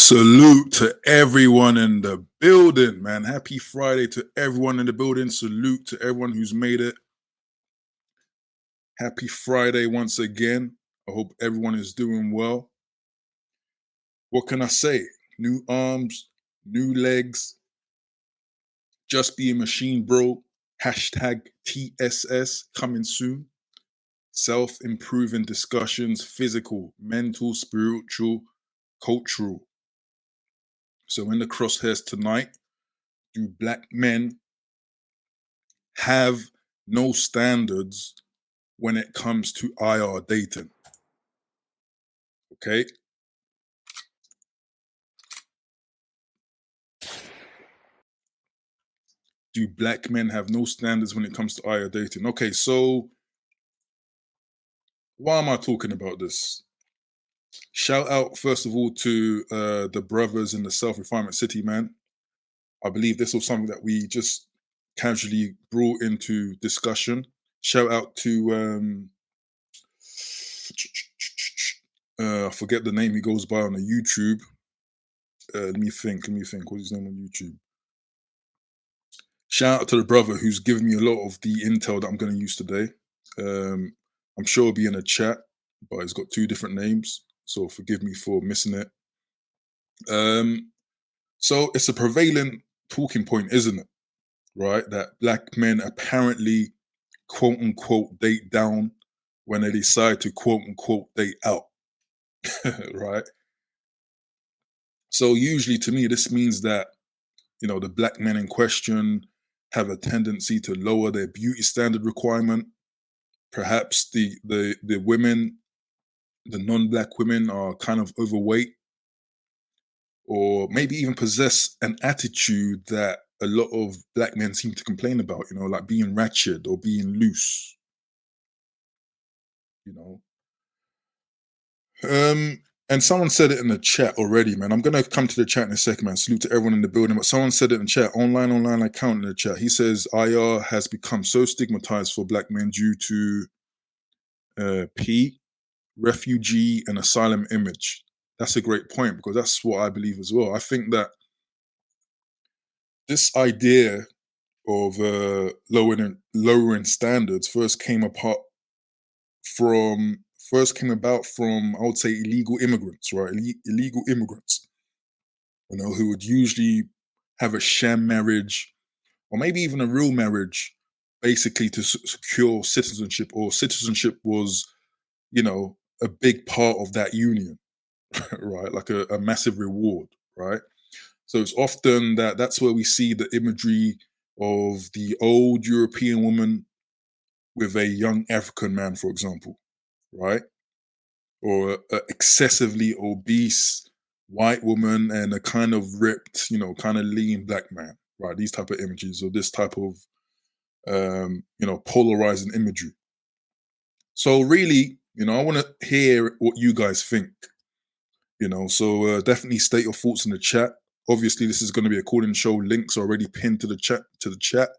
Salute to everyone in the building, man. Happy Friday to everyone in the building. Salute to everyone who's made it. Happy Friday once again. I hope everyone is doing well. What can I say? New arms, new legs, just be a machine, bro. Hashtag TSS coming soon. Self improving discussions, physical, mental, spiritual, cultural. So, in the crosshairs tonight, do black men have no standards when it comes to IR dating? Okay. Do black men have no standards when it comes to IR dating? Okay, so why am I talking about this? Shout out, first of all, to the brothers in the Self Refinement City, man. I believe this was something that we just casually brought into discussion. Shout out to I forget the name he goes by on the YouTube. Let me think. What's his name on YouTube? Shout out to the brother who's given me a lot of the intel that I'm going to use today. I'm sure it'll be in a chat, but it's got two different names, so forgive me for missing it. So it's a prevalent talking point, isn't it? Right, that black men apparently quote unquote date down when they decide to quote unquote date out. Right. So usually, to me, this means that the black men in question have a tendency to lower their beauty standard requirement. Perhaps the women, the non-black women, are kind of overweight, or maybe even possess an attitude that a lot of black men seem to complain about. Like being ratchet or being loose. You know. And someone said it in the chat already, man. I'm gonna come to the chat in a second, man. Salute to everyone in the building. But someone said it in the chat, online account in the chat. He says IR has become so stigmatized for black men due to P, refugee and asylum image. That's a great point, because that's what I believe as well. I think that this idea of lowering standards first came about from, I would say, illegal immigrants, right? Illegal immigrants, who would usually have a sham marriage or maybe even a real marriage, basically to secure citizenship, or citizenship was, a big part of that union, right? Like a massive reward, right? So it's often that's where we see the imagery of the old European woman with a young African man, for example, right? Or a excessively obese white woman and a kind of ripped, kind of lean black man, right? These type of images, or this type of, polarizing imagery. So really, I want to hear what you guys think. So definitely state your thoughts in the chat. Obviously, this is going to be a call-in show. Links are already pinned to the chat,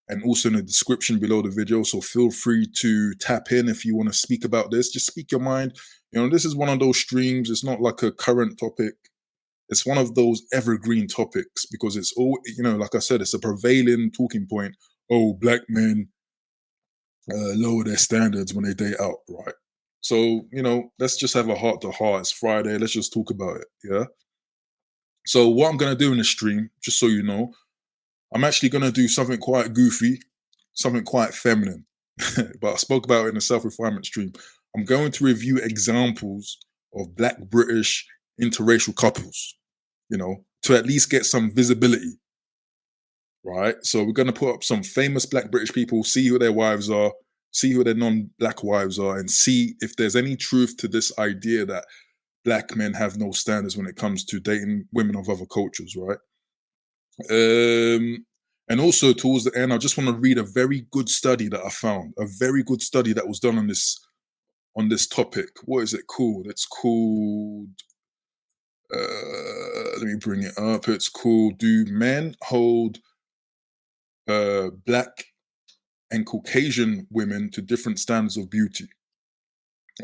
and also in the description below the video. So feel free to tap in if you want to speak about this. Just speak your mind. This is one of those streams. It's not like a current topic. It's one of those evergreen topics, because it's all, like I said, it's a prevailing talking point. Oh, black men lower their standards when they date out, right? So, let's just have a heart to heart. It's Friday. Let's just talk about it. Yeah. So what I'm going to do in the stream, just so you know, I'm actually going to do something quite goofy, something quite feminine. But I spoke about it in the self-refinement stream. I'm going to review examples of black British interracial couples, to at least get some visibility. Right? So we're going to put up some famous black British people, see who their wives are, see who their non-black wives are, and see if there's any truth to this idea that black men have no standards when it comes to dating women of other cultures, right? And also towards the end, I just want to read a very good study that I found, a very good study that was done on this topic. What is it called? It's called, let me bring it up. It's called, Do Men Hold Black and Caucasian Women to Different Standards of Beauty?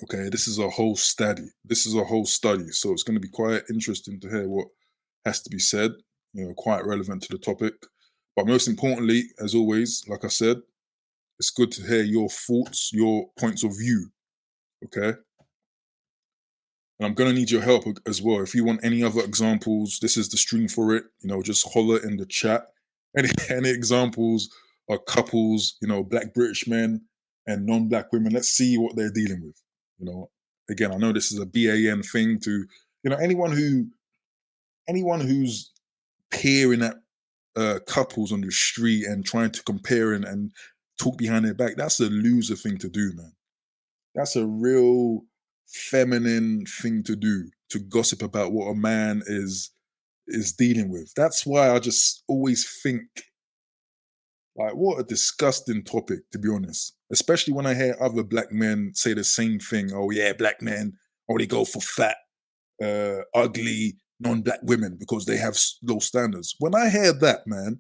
Okay, this is a whole study. This is a whole study. So it's going to be quite interesting to hear what has to be said, quite relevant to the topic. But most importantly, as always, like I said, it's good to hear your thoughts, your points of view. Okay. And I'm going to need your help as well. If you want any other examples, this is the stream for it. Just holler in the chat. Any examples are couples, black British men and non-black women. Let's see what they're dealing with. Again, I know this is a BAN thing to, anyone who's peering at couples on the street and trying to compare and talk behind their back. That's a loser thing to do, man. That's a real feminine thing to do, to gossip about what a man is dealing with. That's why I just always think, like, what a disgusting topic, to be honest. Especially when I hear other black men say the same thing. Oh yeah, black men only go for fat, ugly, non-black women because they have low standards. When I hear that, man,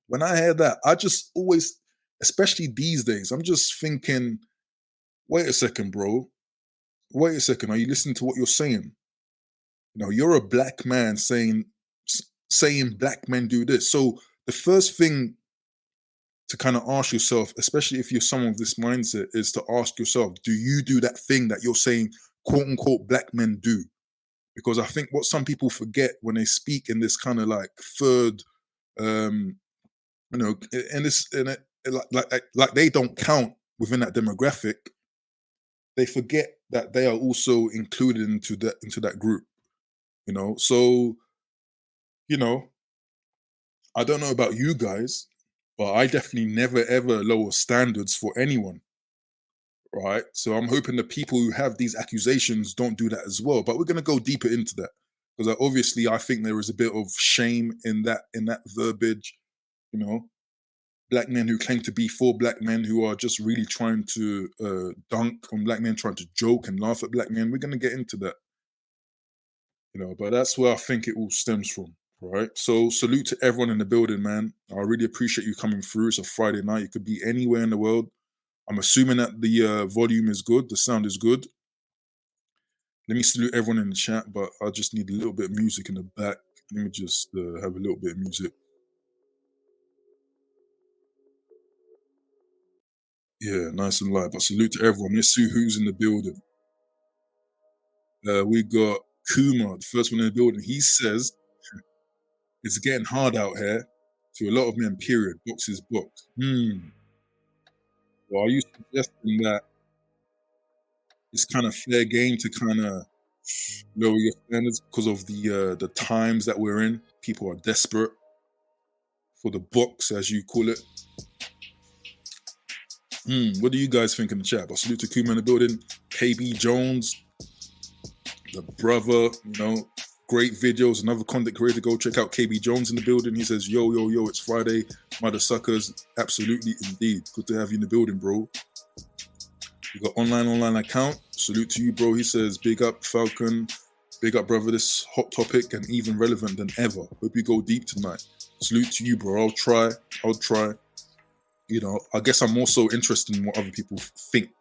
when I hear that, I just always, especially these days, I'm just thinking, wait a second, bro. Wait a second. Are you listening to what you're saying? You're a black man saying black men do this. So the first thing to kind of ask yourself, especially if you're someone with this mindset, is to ask yourself, do you do that thing that you're saying, quote unquote, black men do? Because I think what some people forget when they speak in this kind of like third, um, in this, in it, like they don't count within that demographic. They forget that they are also included into that group. So you know, I don't know about you guys, but I definitely never ever lower standards for anyone. Right. So I'm hoping the people who have these accusations don't do that as well. But we're gonna go deeper into that. Because obviously I think there is a bit of shame in that verbiage, you know. Black men who claim to be for black men who are just really trying to dunk on black men, trying to joke and laugh at black men. We're gonna get into that, but that's where I think it all stems from. Right. So salute to everyone in the building, man. I really appreciate you coming through. It's a Friday night. You could be anywhere in the world. I'm assuming that the volume is good, the sound is good. Let me salute everyone in the chat, but I just need a little bit of music in the back. Let me just have a little bit of music. Yeah, nice and light. But salute to everyone. Let's see who's in the building. We got Kuma, the first one in the building. He says it's getting hard out here to a lot of men. Period. Box is box. Well, are you suggesting that it's kind of fair game to kind of lower your standards because of the times that we're in? People are desperate for the box, as you call it. What do you guys think in the chat? But salute to Kuma in the building. KB Jones, the brother, great videos. Another content creator. Go check out KB Jones in the building. He says, yo, yo, yo, it's Friday. Mother suckers. Absolutely, indeed. Good to have you in the building, bro. You got online account. Salute to you, bro. He says, big up, Falcon. Big up, brother. This hot topic and even relevant than ever. Hope you go deep tonight. Salute to you, bro. I'll try. I guess I'm also interested in what other people think,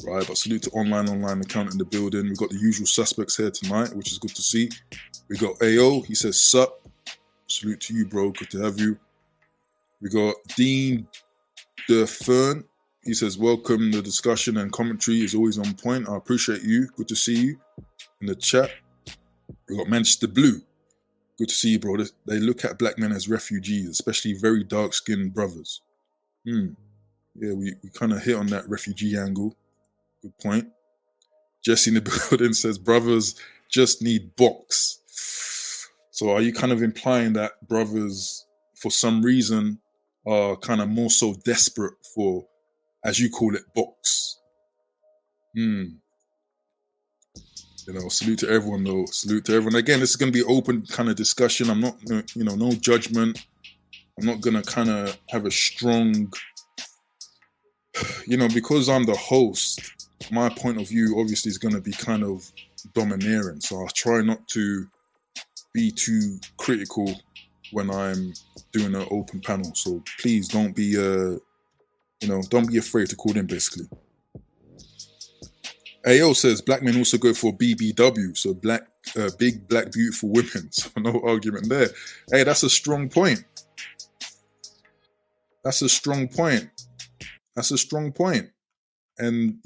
right? But salute to online account in the building. We've got the usual suspects here tonight, which is good to see. We got AO. He says, sup. Salute to you, bro. Good to have you. We got Dean De Fern. He says, welcome. The discussion and commentary is always on point. I appreciate you. Good to see you in the chat. We got Manchester Blue. Good to see you, bro. They look at black men as refugees, especially very dark-skinned brothers. Yeah, we kind of hit on that refugee angle. Good point. Jesse in the building says, brothers just need box. So are you kind of implying that brothers, for some reason, are kind of more so desperate for, as you call it, box? Salute to everyone, though. Salute to everyone. Again, this is going to be open kind of discussion. I'm not, no judgment. I'm not going to kind of have a strong, because I'm the host, my point of view obviously is going to be kind of domineering. So I'll try not to be too critical when I'm doing an open panel. So please don't be, don't be afraid to call in, basically. AO says black men also go for BBW, so big black beautiful women. So no argument there. Hey, that's a strong point. That's a strong point. That's a strong point. And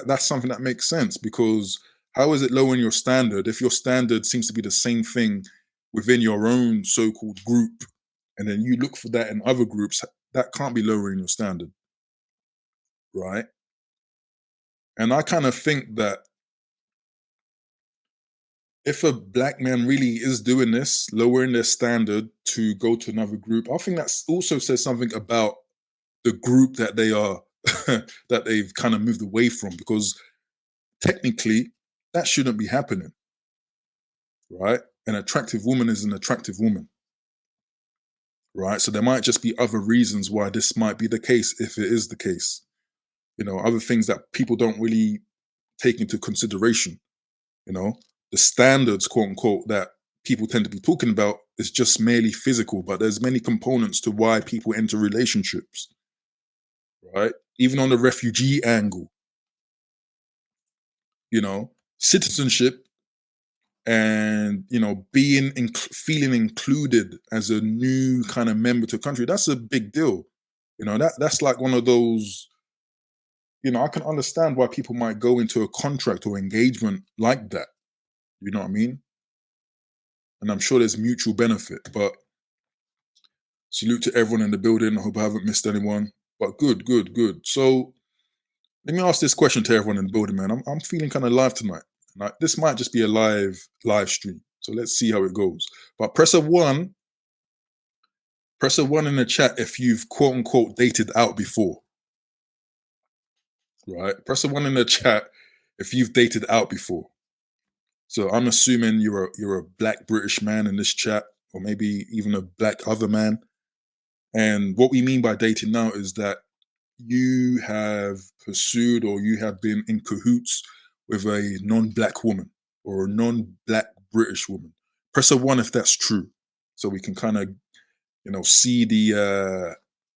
that's something that makes sense, because how is it lowering your standard if your standard seems to be the same thing within your own so-called group, and then you look for that in other groups? That can't be lowering your standard, right? And I kind of think that if a black man really is doing this, lowering their standard to go to another group, I think that also says something about the group that they are that they've kind of moved away from, because technically that shouldn't be happening, right? An attractive woman is an attractive woman, right? So there might just be other reasons why this might be the case, if it is the case. Other things that people don't really take into consideration. You know, the standards, quote unquote, that people tend to be talking about is just merely physical, but there's many components to why people enter relationships, right? Even on the refugee angle, citizenship and feeling included as a new kind of member to a country, that's a big deal. That's like one of those. I can understand why people might go into a contract or engagement like that. You know what I mean? And I'm sure there's mutual benefit. But salute to everyone in the building. I hope I haven't missed anyone. But good, good, good. So let me ask this question to everyone in the building, man. I'm feeling kind of live tonight. Like, this might just be a live stream. So let's see how it goes. But press a one in the chat if you've quote unquote dated out before. Right? Press a one in the chat if you've dated out before. So I'm assuming you're a black British man in this chat, or maybe even a black other man. And what we mean by dating now is that you have pursued or you have been in cahoots with a non-black woman or a non-black British woman. Press a one if that's true, so we can kind of see the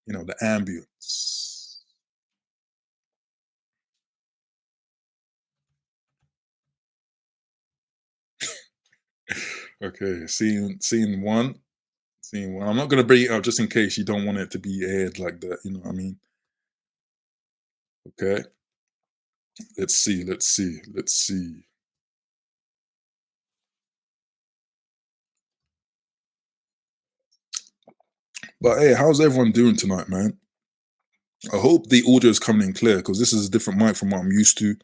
the ambience. Okay, seeing one. Seeing one. I'm not gonna bring it up just in case you don't want it to be aired like that. You know what I mean? Okay. Let's see. Let's see. Let's see. But hey, how's everyone doing tonight, man? I hope the audio is coming in clear, because this is a different mic from what I'm used to.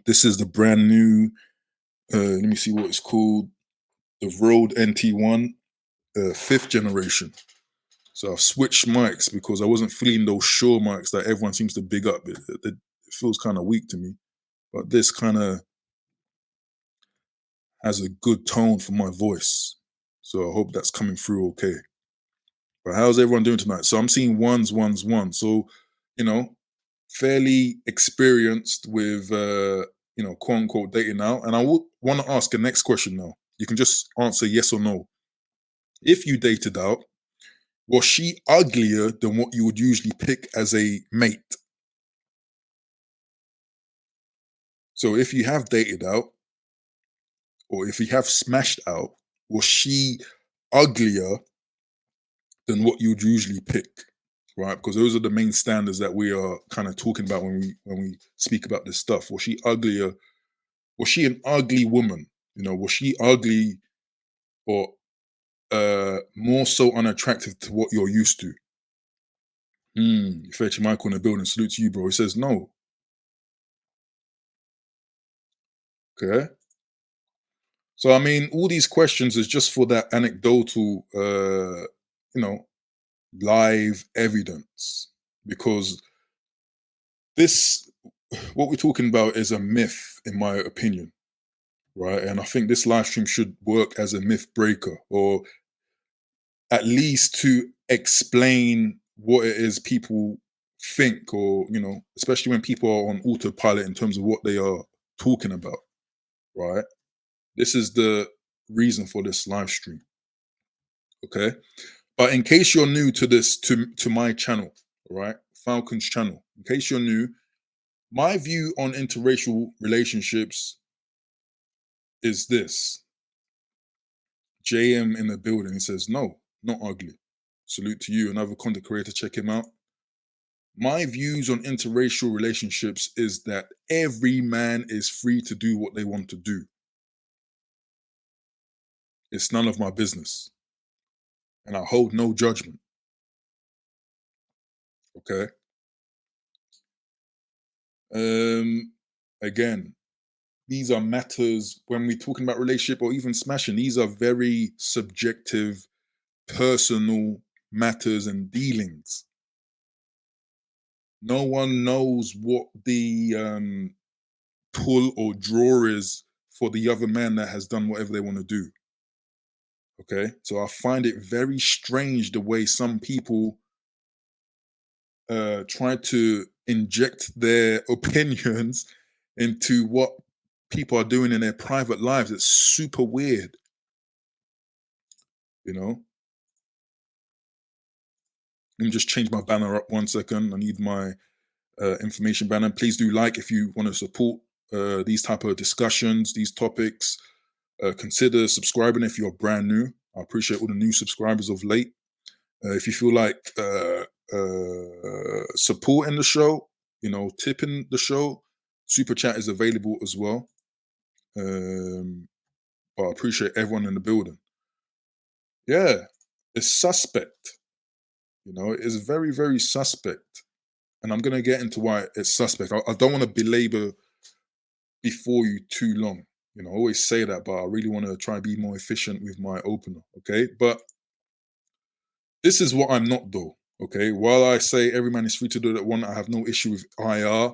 This is the brand new. Let me see what it's called. The Rode NT1, fifth generation. So I've switched mics because I wasn't feeling those Shure mics that everyone seems to big up. It feels kind of weak to me. But this kind of has a good tone for my voice. So I hope that's coming through okay. But how's everyone doing tonight? So I'm seeing ones, ones, one. So, you know, fairly experienced with, quote unquote dating now. And I would want to ask a next question now. You can just answer yes or no. If you dated out, was she uglier than what you would usually pick as a mate? So if you have dated out, or if you have smashed out, was she uglier than what you'd usually pick? Right? Because those are the main standards that we are kind of talking about when we speak about this stuff. Was she uglier? Was she an ugly woman? Was she ugly, or more so unattractive to what you're used to? Fetchy Michael in the building. Salute to you, bro. He says no. Okay. So I mean, all these questions is just for that anecdotal, live evidence, because this, what we're talking about, is a myth, in my opinion, right? And I think this live stream should work as a myth breaker, or at least to explain what it is people think, or especially when people are on autopilot in terms of what they are talking about, right? This is the reason for this live stream. Okay. But in case you're new to this, to my channel, right? Falcon's channel. In case you're new, My view on interracial relationships is this. JM in the building, he says, no, not ugly. Salute to you, another content creator, check him out. My views on interracial relationships is that every man is free to do what they want to do. It's none of my business. And I hold no judgment. Okay. Again, these are matters when we're talking about relationship or even smashing, these are very subjective, personal matters and dealings. No one knows what the pull or draw is for the other man that has done whatever they want to do. Okay. So I find it very strange the way some people try to inject their opinions into what people are doing in their private lives. It's super weird, you know. Let me just change my banner up 1 second. I need my information banner. Please do like if you want to support these type of discussions, these topics. Consider subscribing if you're brand new. I appreciate all the new subscribers of late. If you feel like supporting the show, tipping the show, super chat is available as well. But I appreciate everyone in the building. Yeah, it's suspect. It is very, very suspect. And I'm going to get into why it's suspect. I don't want to belabor before you too long. I always say that, but I really want to try and be more efficient with my opener. Okay. But this is what I'm not, though. Okay. While I say every man is free to do that one, I have no issue with IR,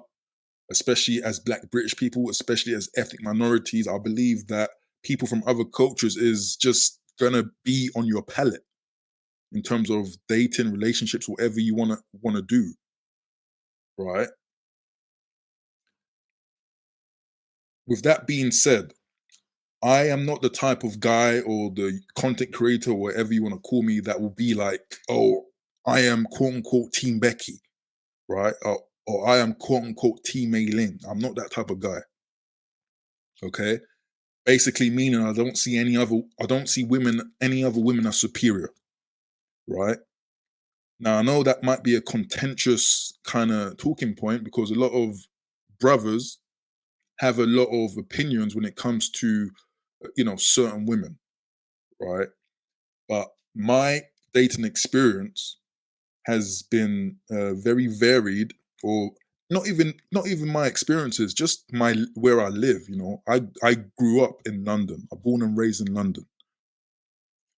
especially as Black British people, especially as ethnic minorities. I believe that people from other cultures is just going to be on your palate in terms of dating, relationships, whatever you want to do. Right. With that being said, I am not the type of guy or the content creator, or whatever you want to call me, that will be like, oh, I am quote unquote Team Becky, right? Or I am quote unquote Team Mei Ling. I'm not that type of guy. Okay. Basically meaning I don't see any other women as superior. Right. Now I know that might be a contentious kind of talking point because a lot of brothers have a lot of opinions when it comes to certain women, right? But my dating experience has been very varied, or not even my experiences, just my where I live. I grew up in London. I'm born and raised in London,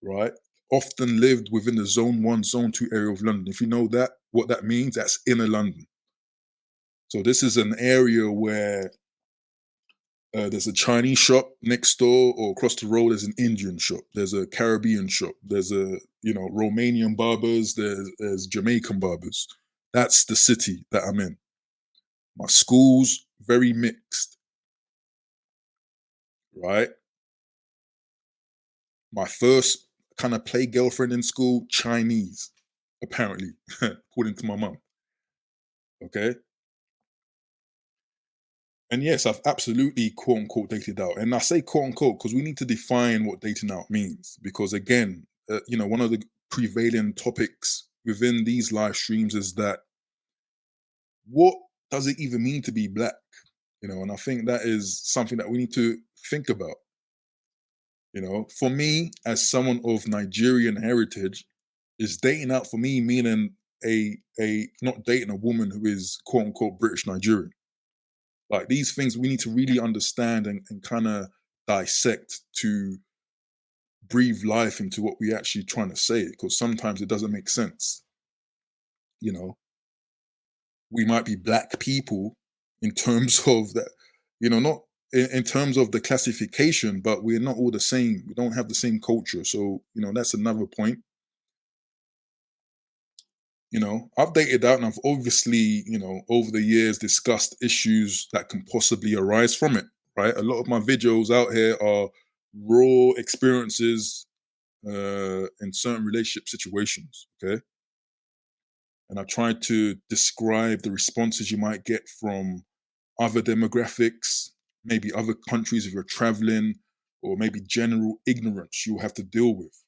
right? Often lived within the zone 1, zone 2 area of London. If you know that, what that means, that's inner London. So this is an area where there's a Chinese shop next door, or across the road there's an Indian shop. There's a Caribbean shop. There's a Romanian barbers. There's Jamaican barbers. That's the city that I'm in. My school's very mixed, right? My first kind of play girlfriend in school, Chinese, apparently, according to my mum. Okay. And yes, I've absolutely quote unquote dated out. And I say quote unquote because we need to define what dating out means. Because again, one of the prevailing topics within these live streams is that what does it even mean to be Black? And I think that is something that we need to think about. For me, as someone of Nigerian heritage, is dating out for me meaning a not dating a woman who is quote unquote British Nigerian. Like these things we need to really understand and kind of dissect to breathe life into what we actually trying to say, because sometimes it doesn't make sense. You know, we might be Black people in terms of that, not in terms of the classification, but we're not all the same. We don't have the same culture. So, that's another point. I've dated out and I've obviously, over the years discussed issues that can possibly arise from it, right? A lot of my videos out here are raw experiences in certain relationship situations, okay? And I try to describe the responses you might get from other demographics, maybe other countries if you're traveling, or maybe general ignorance you'll have to deal with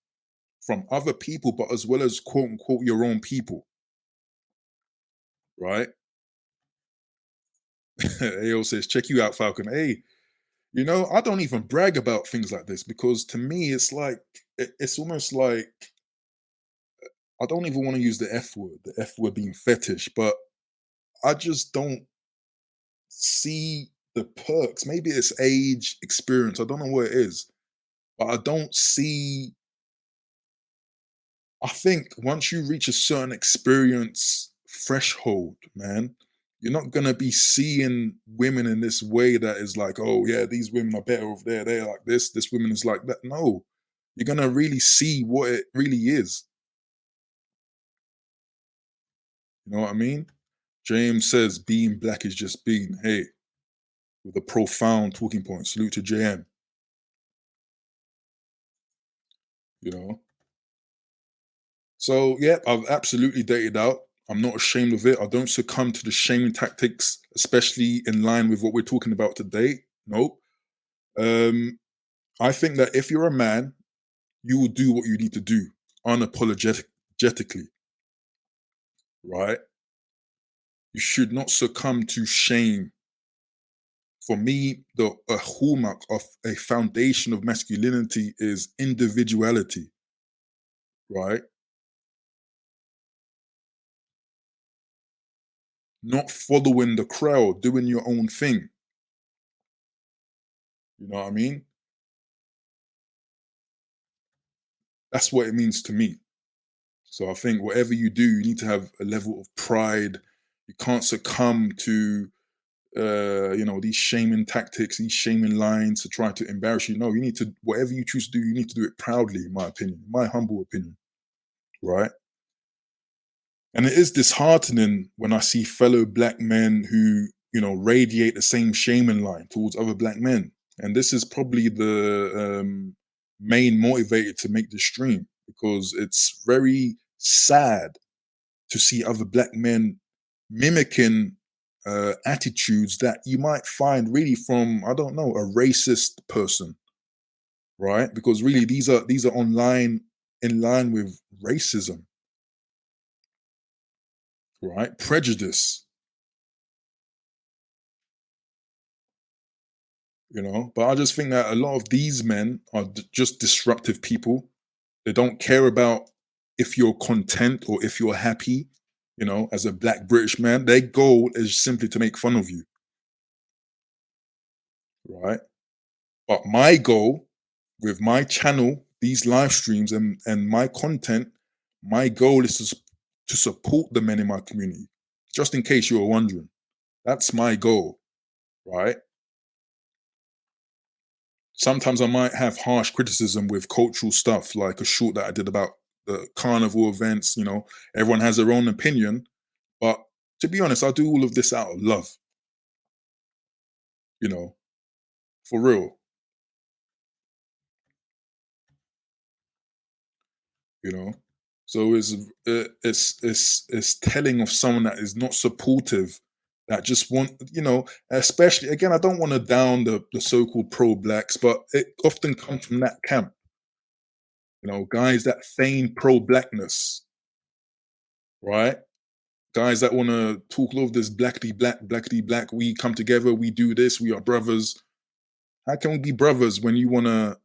from other people, but as well as quote unquote your own people, right? AO says, check you out, Falcon. Hey, I don't even brag about things like this because to me, it's like, it's almost like, I don't even want to use the F word being fetish, but I just don't see the perks. Maybe it's age, experience. I don't know what it is, but I don't see. I think once you reach a certain experience threshold, man, you're not gonna be seeing women in this way that is like, oh yeah, these women are better over there. They're like this. This woman is like that. No, you're gonna really see what it really is. You know what I mean? James says being black is just being. Hey, with a profound talking point. Salute to JM. You know. So yeah, I've absolutely dated out. I'm not ashamed of it. I don't succumb to the shaming tactics, especially in line with what we're talking about today. Nope. Um, I think that if you're a man, you will do what you need to do unapologetically, right? You should not succumb to shame. For me, the a hallmark of a foundation of masculinity is individuality, right? Not following the crowd, doing your own thing. You know what I mean? That's what it means to me. So I think whatever you do, you need to have a level of pride. You can't succumb to these shaming tactics, these shaming lines to try to embarrass you. No, you need to whatever you choose to do, you need to do it proudly, in my opinion, my humble opinion. Right. And it is disheartening when I see fellow black men who, radiate the same shaming line towards other black men. And this is probably the main motivator to make this stream because it's very sad to see other black men mimicking attitudes that you might find really from, I don't know, a racist person, right? Because really these are online in line with racism, right? Prejudice, But I just think that a lot of these men are just disruptive people. They don't care about if you're content or if you're happy, as a black British man. Their goal is simply to make fun of you, right? But my goal with my channel, these live streams and my content, my goal is to support the men in my community. Just in case you were wondering. That's my goal, right? Sometimes I might have harsh criticism with cultural stuff, like a short that I did about the carnival events. Everyone has their own opinion, but to be honest, I do all of this out of love, you know, for real, you know. So it's telling of someone that is not supportive, that just want, especially again, I don't want to down the so-called pro-blacks, but it often comes from that camp, guys that feign pro-blackness, right? Guys that want to talk all of this blackity black. We come together, we do this, we are brothers. How can we be brothers when you want to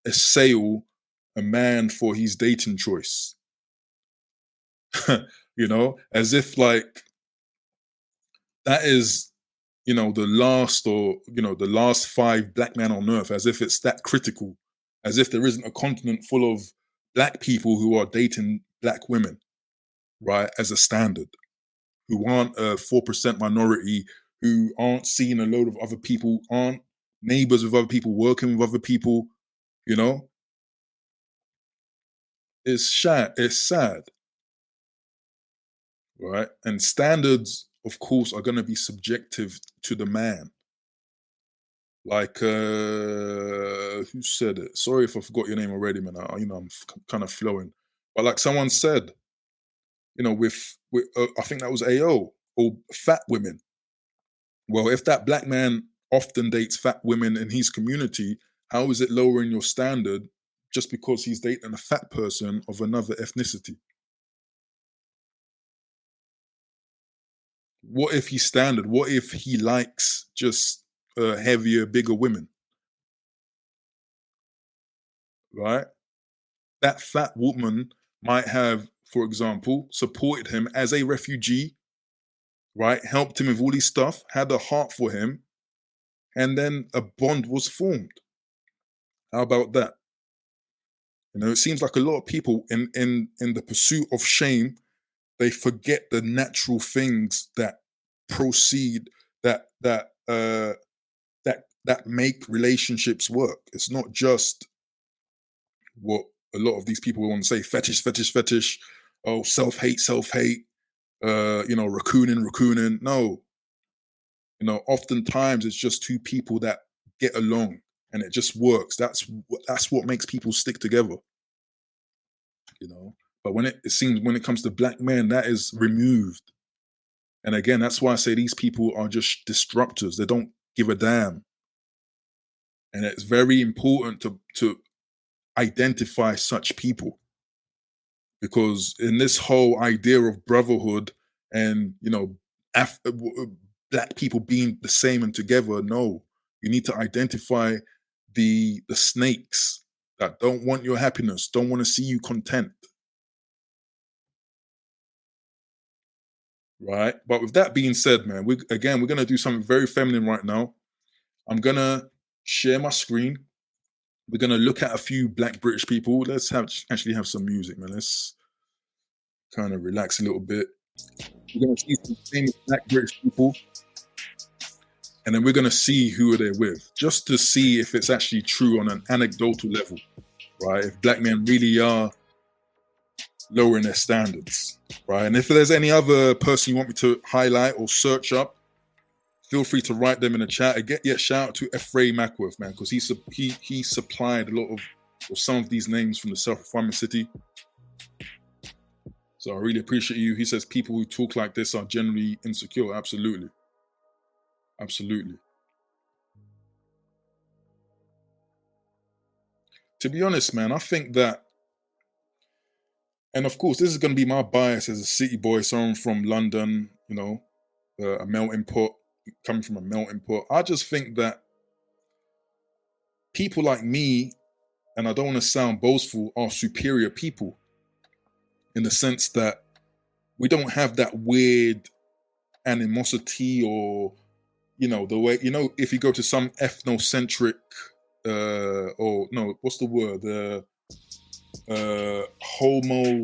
assail a man for his dating choice? As if like that is, the last or, the last five black men on earth, as if it's that critical, as if there isn't a continent full of black people who are dating black women, right? As a standard. Who aren't a 4% minority, who aren't seeing a load of other people, aren't neighbors with other people, working with other people, you know? It's sad, right? And standards, of course, are gonna be subjective to the man. Like who said it? Sorry if I forgot your name already, man. I'm kind of flowing. But like someone said, with I think that was AO, or fat women. Well, if that black man often dates fat women in his community, how is it lowering your standard just because he's dating a fat person of another ethnicity? What if he's standard? What if he likes just heavier, bigger women, right? That fat woman might have, for example, supported him as a refugee, right? Helped him with all his stuff, had a heart for him, and then a bond was formed. How about that? You know, it seems like a lot of people in the pursuit of shame, they forget the natural things that proceed that make relationships work. It's not just what a lot of these people want to say: fetish, fetish, fetish. Oh, self hate, self hate. Raccooning, raccooning. No, oftentimes it's just two people that get along and it just works. That's what makes people stick together. You know, but when it seems when it comes to black men, that is removed. And again, that's why I say these people are just disruptors. They don't give a damn. And it's very important to identify such people, because in this whole idea of brotherhood and black people being the same and together, no, you need to identify the snakes that don't want your happiness, don't want to see you content, right? But with that being said, man, we're gonna do something very feminine right now. I'm gonna share my screen. We're gonna look at a few black British people. Let's actually have some music, man. Let's kind of relax a little bit. We're gonna see some famous black British people, and then we're gonna see who they're with, just to see if it's actually true on an anecdotal level, right? If black men really are lowering their standards, right? And if there's any other person you want me to highlight or search up, feel free to write them in the chat. Again, yeah, shout out to Ephraim Mackworth, man, because he supplied a lot of or some of these names from the South of Farming City. So I really appreciate you. He says people who talk like this are generally insecure. Absolutely. Absolutely. To be honest, man, I think that, and of course, this is going to be my bias as a city boy, someone from London, a melting pot, coming from a melting pot. I just think that people like me, and I don't want to sound boastful, are superior people in the sense that we don't have that weird animosity or, the way, if you go to some ethnocentric, or no, what's the word? Homo,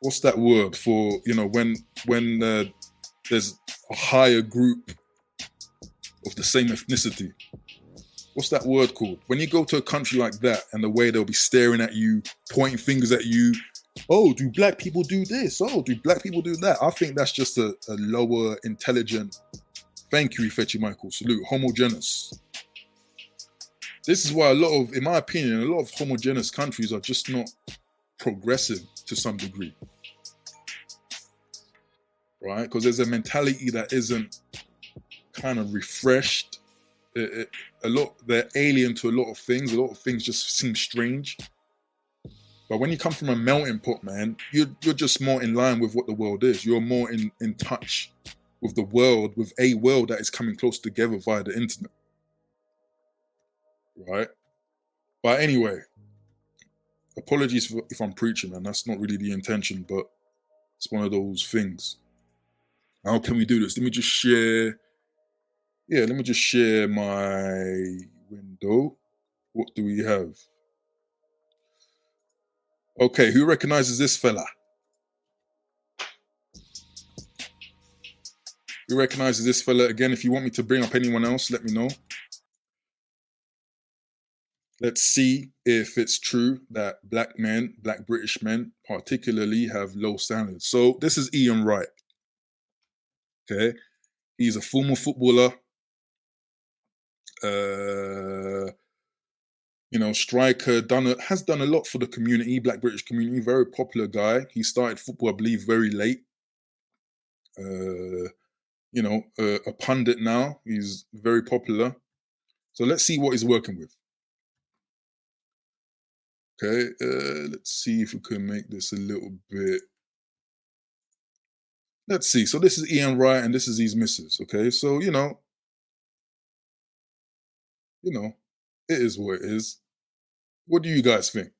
what's that word for, when there's a higher group of the same ethnicity? What's that word called? When you go to a country like that and the way they'll be staring at you, pointing fingers at you, oh, do black people do this? Oh, do black people do that? I think that's just a lower intelligent, thank you, Ifechi Michael, salute, homogeneous. This is why in my opinion, a lot of homogeneous countries are just not progressive to some degree. Right? Because there's a mentality that isn't kind of refreshed. They're alien to a lot of things. A lot of things just seem strange. But when you come from a melting pot, man, you're just more in line with what the world is. You're more in touch with the world, with a world that is coming close together via the internet. Right? But anyway, apologies if I'm preaching, man. That's not really the intention, but it's one of those things. How can we do this? Let me just share. Yeah, let me just share my window. What do we have? Okay, who recognizes this fella? Who recognizes this fella? Again, if you want me to bring up anyone else, let me know. Let's see if it's true that black British men particularly, have low standards. So this is Ian Wright. Okay, he's a former footballer. Striker, has done a lot for the community, black British community, very popular guy. He started football, I believe, very late. a pundit now. He's very popular. So let's see what he's working with. Okay, let's see if we can make this a little bit. Let's see. So this is Ian Wright, and this is his missus. Okay, so you know, it is what it is. What do you guys think?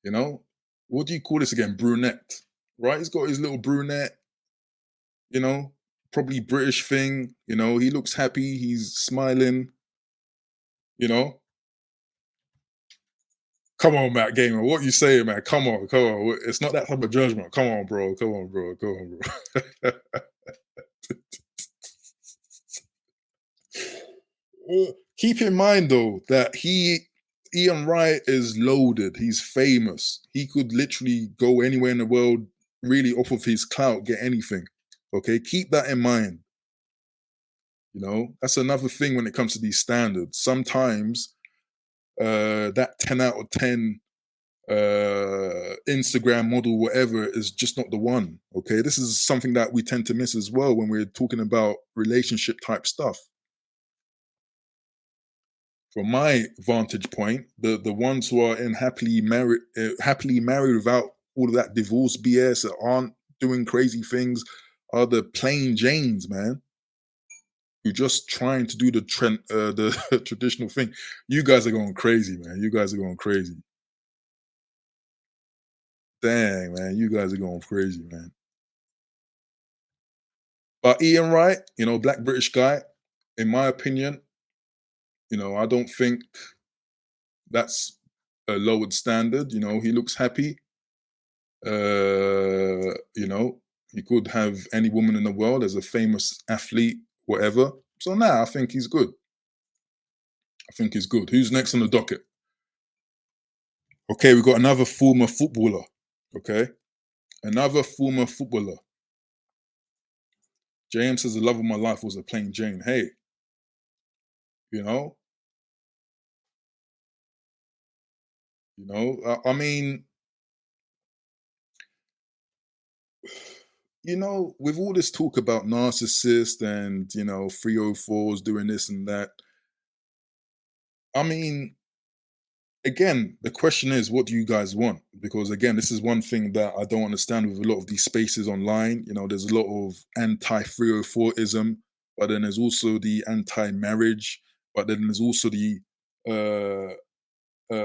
You know, what do you call this again? Brunette, right? He's got his little brunette. You know, probably British thing. He looks happy. He's smiling. You know, come on, Matt Gamer. What you saying, man? Come on, come on. It's not that type of judgment. Come on, bro. Come on, bro. Come on, bro. Keep in mind though that Ian Wright is loaded. He's famous. He could literally go anywhere in the world, really off of his clout, get anything. Okay, keep that in mind. That's another thing when it comes to these standards. Sometimes that 10 out of 10 Instagram model, whatever, is just not the one. Okay, this is something that we tend to miss as well when we're talking about relationship type stuff. From my vantage point, the ones who are in happily married without all of that divorce BS, that aren't doing crazy things, are the plain Janes, man. Who just trying to do the traditional thing. You guys are going crazy, man. You guys are going crazy. Dang, man, you guys are going crazy, man. But Ian Wright, black British guy, in my opinion, I don't think that's a lowered standard. He looks happy. He could have any woman in the world as a famous athlete, whatever. So now I think he's good. I think he's good. Who's next on the docket? Okay, we've got another former footballer. Okay, another former footballer. James says the love of my life was a plain Jane. Hey, you know, I mean, with all this talk about narcissists and 304s doing this and that, I mean, again, the question is, what do you guys want? Because again, this is one thing that I don't understand with a lot of these spaces online. There's a lot of anti 304ism, but then there's also the anti marriage, but then there's also the uh,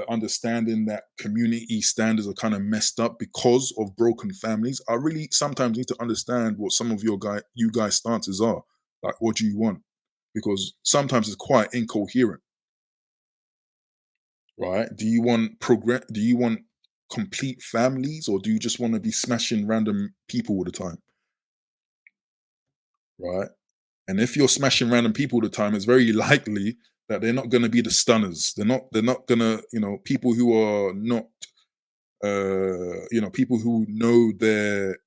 understanding that community standards are kind of messed up because of broken families. I really sometimes need to understand what some of you guys stances are. Like, what do you want? Because sometimes it's quite incoherent, right? Do you want progress? Do you want complete families, or do you just want to be smashing random people all the time, right? And if you're smashing random people all the time, it's very likely that they're not going to be the stunners. They're not going to, people who are not people who know their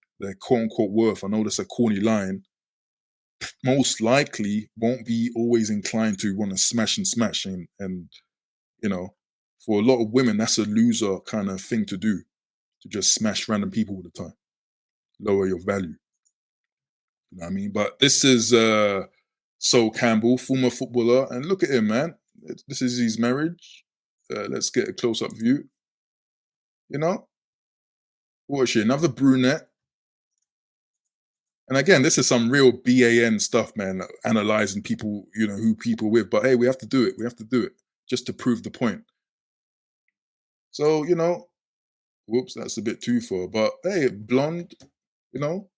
quote unquote worth. I know that's a corny line. Most likely won't be always inclined to want to smash and smash, and you know, for a lot of women, that's a loser kind of thing to do, to just smash random people all the time, lower your value. You know what I mean? But this is Sol Campbell, former footballer, and look at him, man. This is his marriage. Let's get a close up view. You know, what is she? Another brunette. And again, this is some real BAN stuff, man. Analyzing people, who people with. But hey, we have to do it. We have to do it just to prove the point. So, whoops, that's a bit too far. But hey, blonde, you know,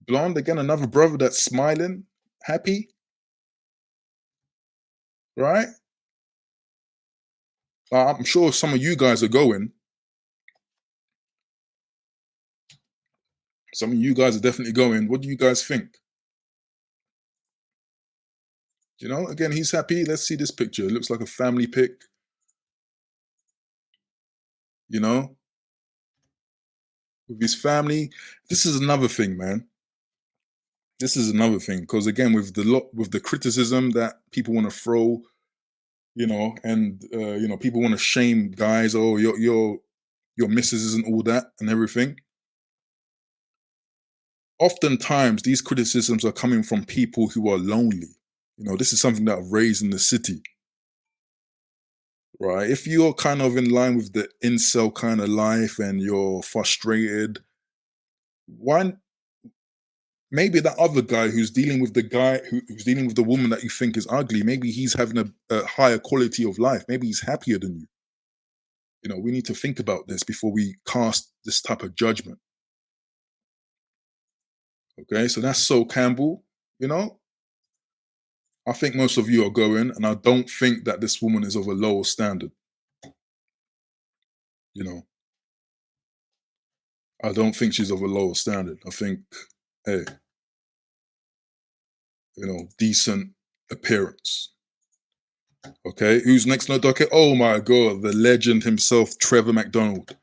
blonde again, another brother that's smiling, happy, right? I'm sure some of you guys are going. Some of you guys are definitely going. What do you guys think? Again, he's happy. Let's see this picture. It looks like a family pic, you know, with his family. This is another thing, man. This is another thing because again, with the criticism that people want to throw, and people want to shame guys. Oh, your missus isn't all that and everything. oftentimes these criticisms are coming from people who are lonely. This is something that I've raised in the city, right? If you're kind of in line with the incel kind of life and you're frustrated, why maybe that other guy who's dealing with the who's dealing with the woman that you think is ugly, maybe he's having a higher quality of life. Maybe he's happier than you. We need to think about this before we cast this type of judgment. Okay, so that's So Campbell. You know, I think most of you are going, and I don't think that this woman is of a lower standard. You know, I don't think she's of a lower standard. I think, hey, decent appearance. Okay, who's next on the docket? Oh my god, the legend himself, Trevor McDonald.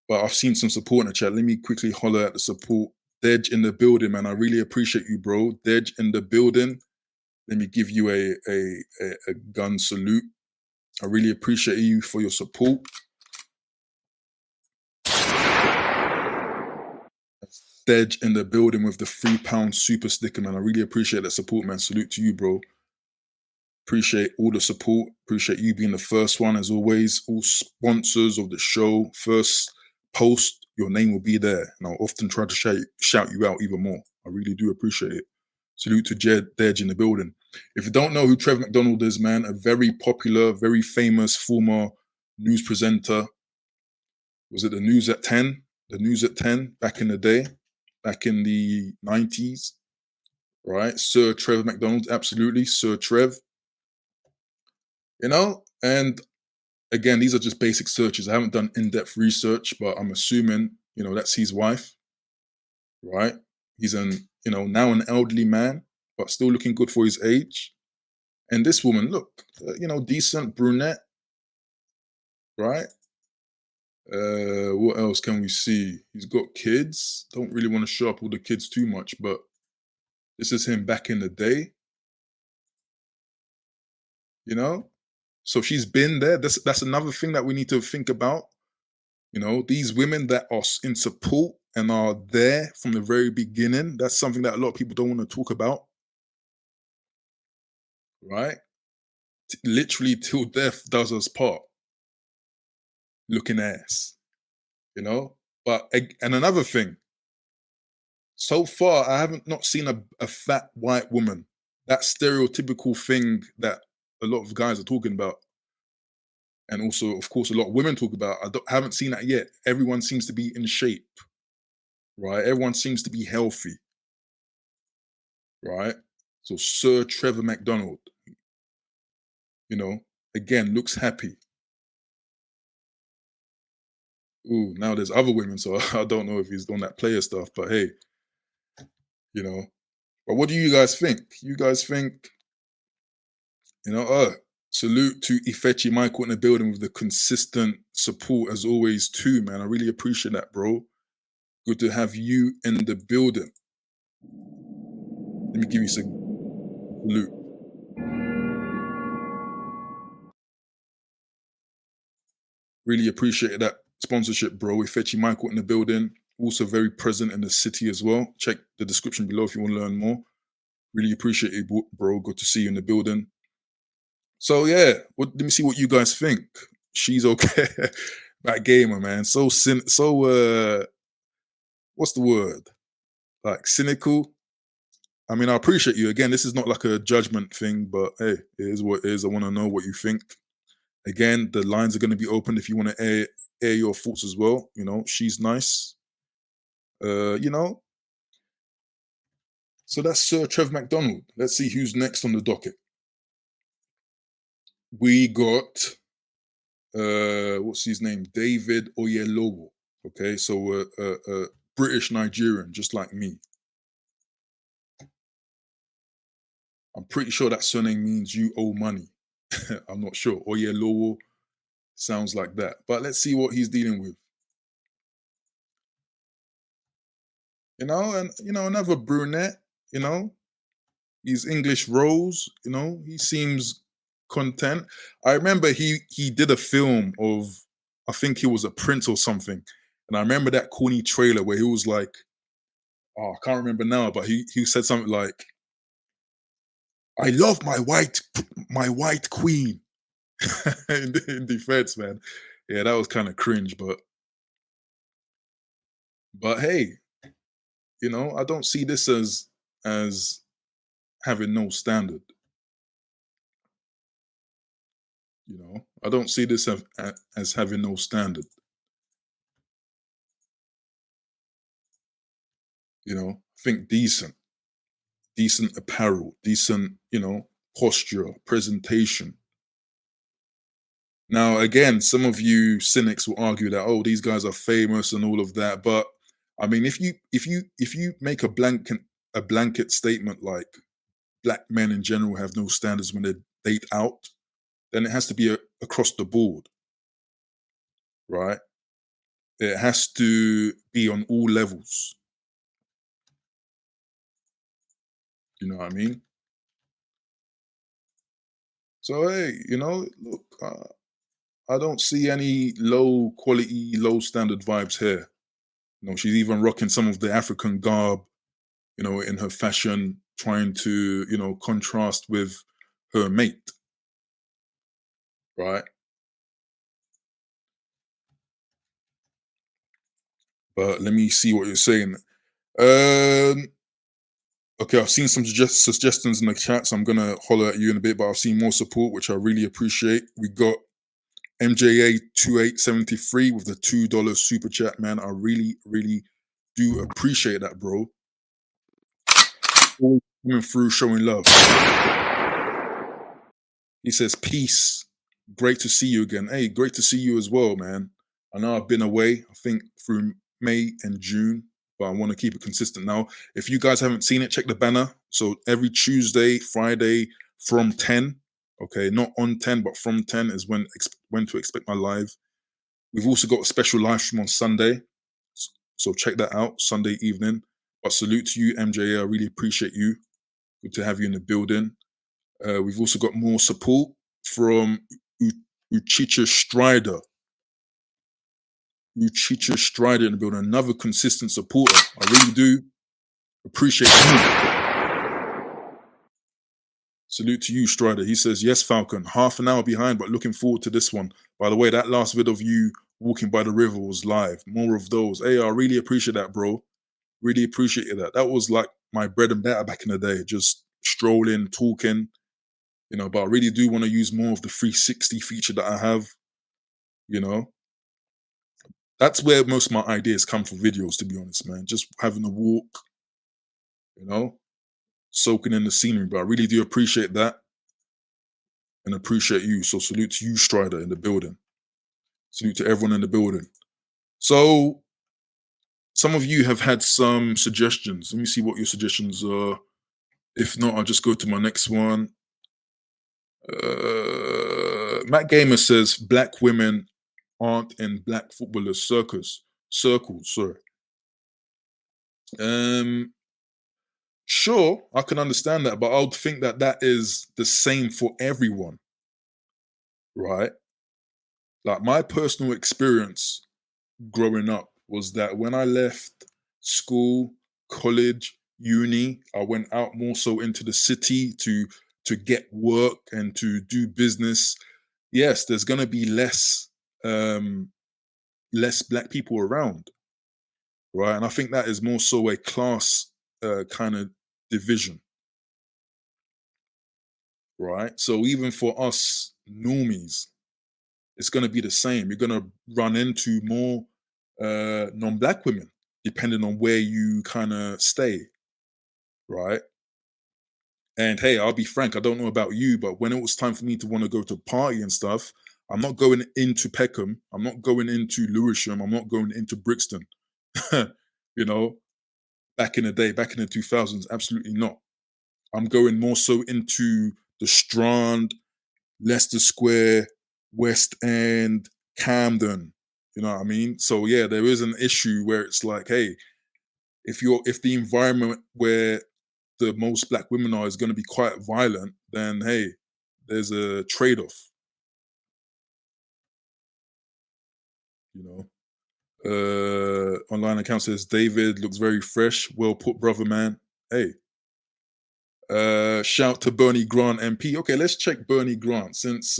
But I've seen some support in the chat. Let me quickly holler at the support. Dej in the building, man. I really appreciate you, bro. Dej in the building. Let me give you a gun salute. I really appreciate you for your support. Dej in the building with the £3 super sticker, man. I really appreciate that support, man. Salute to you, bro. Appreciate all the support. Appreciate you being the first one, as always. All sponsors of the show, first post, your name will be there. And I'll often try to shout you out even more. I really do appreciate it. Salute to Dej in the building. If you don't know who Trevor McDonald is, man, a very popular, very famous former news presenter. Was it the News at 10? The News at 10 back in the day, back in the 90s, right? Sir Trevor McDonald, absolutely, Sir Trev. And again, these are just basic searches. I haven't done in-depth research, but I'm assuming, that's his wife, right? He's now an elderly man, but still looking good for his age. And this woman, look, decent brunette, right? What else can we see? He's got kids. Don't really want to show up all the kids too much, but this is him back in the day. So she's been there. That's another thing that we need to think about. These women that are in support and are there from the very beginning. That's something that a lot of people don't want to talk about, right? Literally till death does us part. Looking ass, But and another thing. So far, I haven't not seen a fat white woman. That stereotypical thing that a lot of guys are talking about. And also, of course, a lot of women talk about. Haven't seen that yet. Everyone seems to be in shape, right? Everyone seems to be healthy, right? So Sir Trevor McDonald, again, looks happy. Ooh, now there's other women, so I don't know if he's done that player stuff, but hey, But what do you guys think? You guys think, salute to Ifechi Michael in the building with the consistent support as always too, man. I really appreciate that, bro. Good to have you in the building. Let me give you some salute. Really appreciate that sponsorship, bro. Ifechi Michael in the building. Also very present in the city as well. Check the description below if you want to learn more. Really appreciate it, bro. Good to see you in the building. So yeah, let me see what you guys think. She's okay. That gamer, man. So what's the word? Like cynical. I mean, I appreciate you. Again, this is not like a judgment thing, but hey, it is what it is. I want to know what you think. Again, the lines are going to be open if you want to air your thoughts as well. She's nice. So that's Sir Trev McDonald. Let's see who's next on the docket. We got what's his name? David Oyelowo. Okay, so British Nigerian, just like me. I'm pretty sure that surname means you owe money. I'm not sure. Oyelowo sounds like that. But let's see what he's dealing with. And another brunette, he's English Rose, he seems content. I remember he did a film of, I think he was a prince or something. And I remember that corny trailer where he was like, oh, I can't remember now, but he said something like, "I love my white queen." in defense, man. Yeah, that was kind of cringe, but hey, I don't see this as having no standard. I don't see this as having no standard. Think decent apparel, decent, posture, presentation. Now, again, some of you cynics will argue that, oh, these guys are famous and all of that, but I mean, if you make a blanket statement like black men in general have no standards when they date out, then it has to be across the board, right? It has to be on all levels. You know what I mean? So hey, look, I don't see any low quality, low standard vibes here. She's even rocking some of the African garb, in her fashion, trying to, contrast with her mate, right? But let me see what you're saying. Um, okay, I've seen some suggestions in the chat, so I'm gonna holler at you in a bit. But I've seen more support, which I really appreciate. We got MJA2873 with the $2 super chat, man. I really, really do appreciate that, bro. Always coming through, showing love. He says, "Peace. Great to see you again." Hey, great to see you as well, man. I know I've been away, I think through May and June, but I want to keep it consistent now. If you guys haven't seen it, check the banner. So every Tuesday, Friday from 10, okay, not on 10, but from 10 is when to expect my live. We've also got a special live stream on Sunday. So check that out, Sunday evening. But salute to you, MJ. I really appreciate you. Good to have you in the building. We've also got more support from Uchicha Strider. Uchicha Strider in the building. Another consistent supporter. I really do appreciate you. Salute to you, Strider. He says, "Yes, Falcon. Half an hour behind, but looking forward to this one." By the way, that last vid of you walking by the river was live. More of those. Hey, I really appreciate that, bro. Really appreciate that. That was like my bread and butter back in the day. Just strolling, talking, but I really do want to use more of the 360 feature that I have, you know. That's where most of my ideas come from videos, to be honest, man. Just having a walk, you know, soaking in the scenery. But I really do appreciate that and appreciate you. So salute to you, Strider, in the building. Salute to everyone in the building. So some of you have had some suggestions. Let me see what your suggestions are. If not, I'll just go to my next one. Matt Gamer says black women aren't in black footballers' circles. Sorry. Sure, I can understand that, but I would think that that is the same for everyone, right? Like my personal experience growing up was that when I left school, college, uni, I went out more so into the city to get work and to do business. Yes, there's gonna be um less black people around, right? And I think that is more so a class kind of division, right? So even for us normies, it's going to be the same. You're going to run into more non-black women, depending on where you kind of stay, right? And hey, I'll be frank, I don't know about you, but when it was time for me to want to go to party and stuff, I'm not going into Peckham, I'm not going into Lewisham, I'm not going into Brixton. you know, back in the day, back in the 2000s, absolutely not. I'm going more so into the Strand, Leicester Square, West End, Camden. You know what I mean? So yeah, there is an issue where it's like, hey, if the environment where the most black women are is going to be quite violent, then hey, there's a trade-off. You know. Online account says David looks very fresh. Well put, brother man. Hey. Shout to Bernie Grant MP. Okay, let's check Bernie Grant since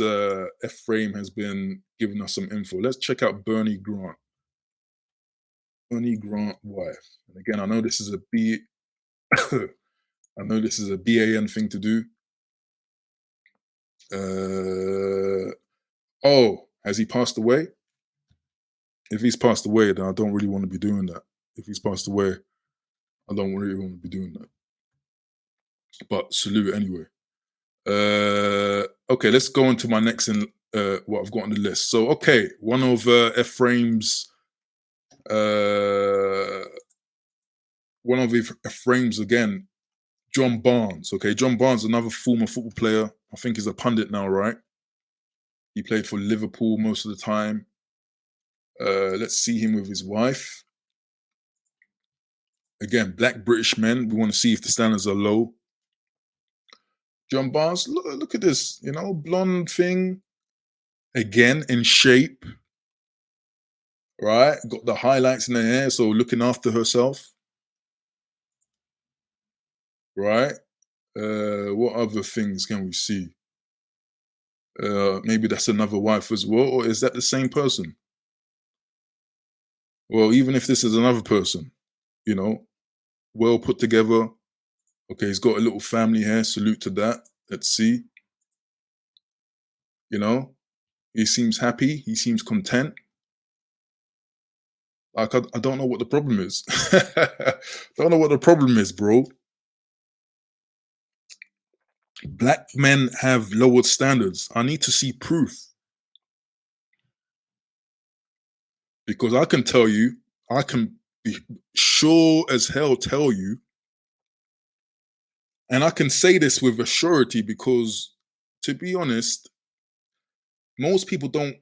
Ephraim has been giving us some info. Let's check out Bernie Grant. Bernie Grant wife. And again, I know this is a B. I know this is a BAN thing to do. Oh, has he passed away? If he's passed away, then I don't really want to be doing that. If he's passed away, I don't really want to be doing that. But salute anyway. Okay, let's go on to my next in what I've got on the list. So, okay, one of Ephraim's Ephraim's again, John Barnes. Okay, John Barnes, another former football player. I think he's a pundit now, right? He played for Liverpool most of the time. Let's see him with his wife. Again, black British men. We want to see if the standards are low. John Barnes, look at this, blonde thing. Again, in shape. Right? Got the highlights in her hair, so looking after herself. Right? What other things can we see? Maybe that's another wife as well, or is that the same person? Well, even if this is another person, well put together. Okay, he's got a little family here. Salute to that. Let's see. He seems happy. He seems content. Like, I don't know what the problem is. Don't know what the problem is, bro. Black men have lowered standards. I need to see proof. Because I can tell you, I can be sure as hell tell you, and I can say this with a surety because, to be honest, most people don't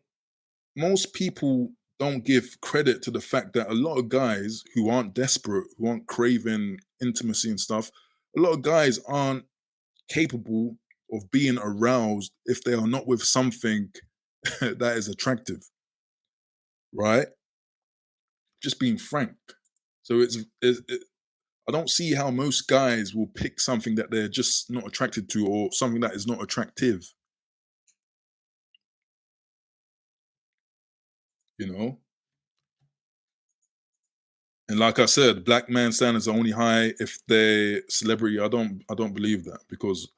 give credit to the fact that a lot of guys who aren't desperate, who aren't craving intimacy and stuff, a lot of guys aren't capable of being aroused if they are not with something that is attractive, right? Just being frank. So I don't see how most guys will pick something that they're just not attracted to or something that is not attractive. You know, and like I said, black man standards are only high if they're celebrity. I don't believe that because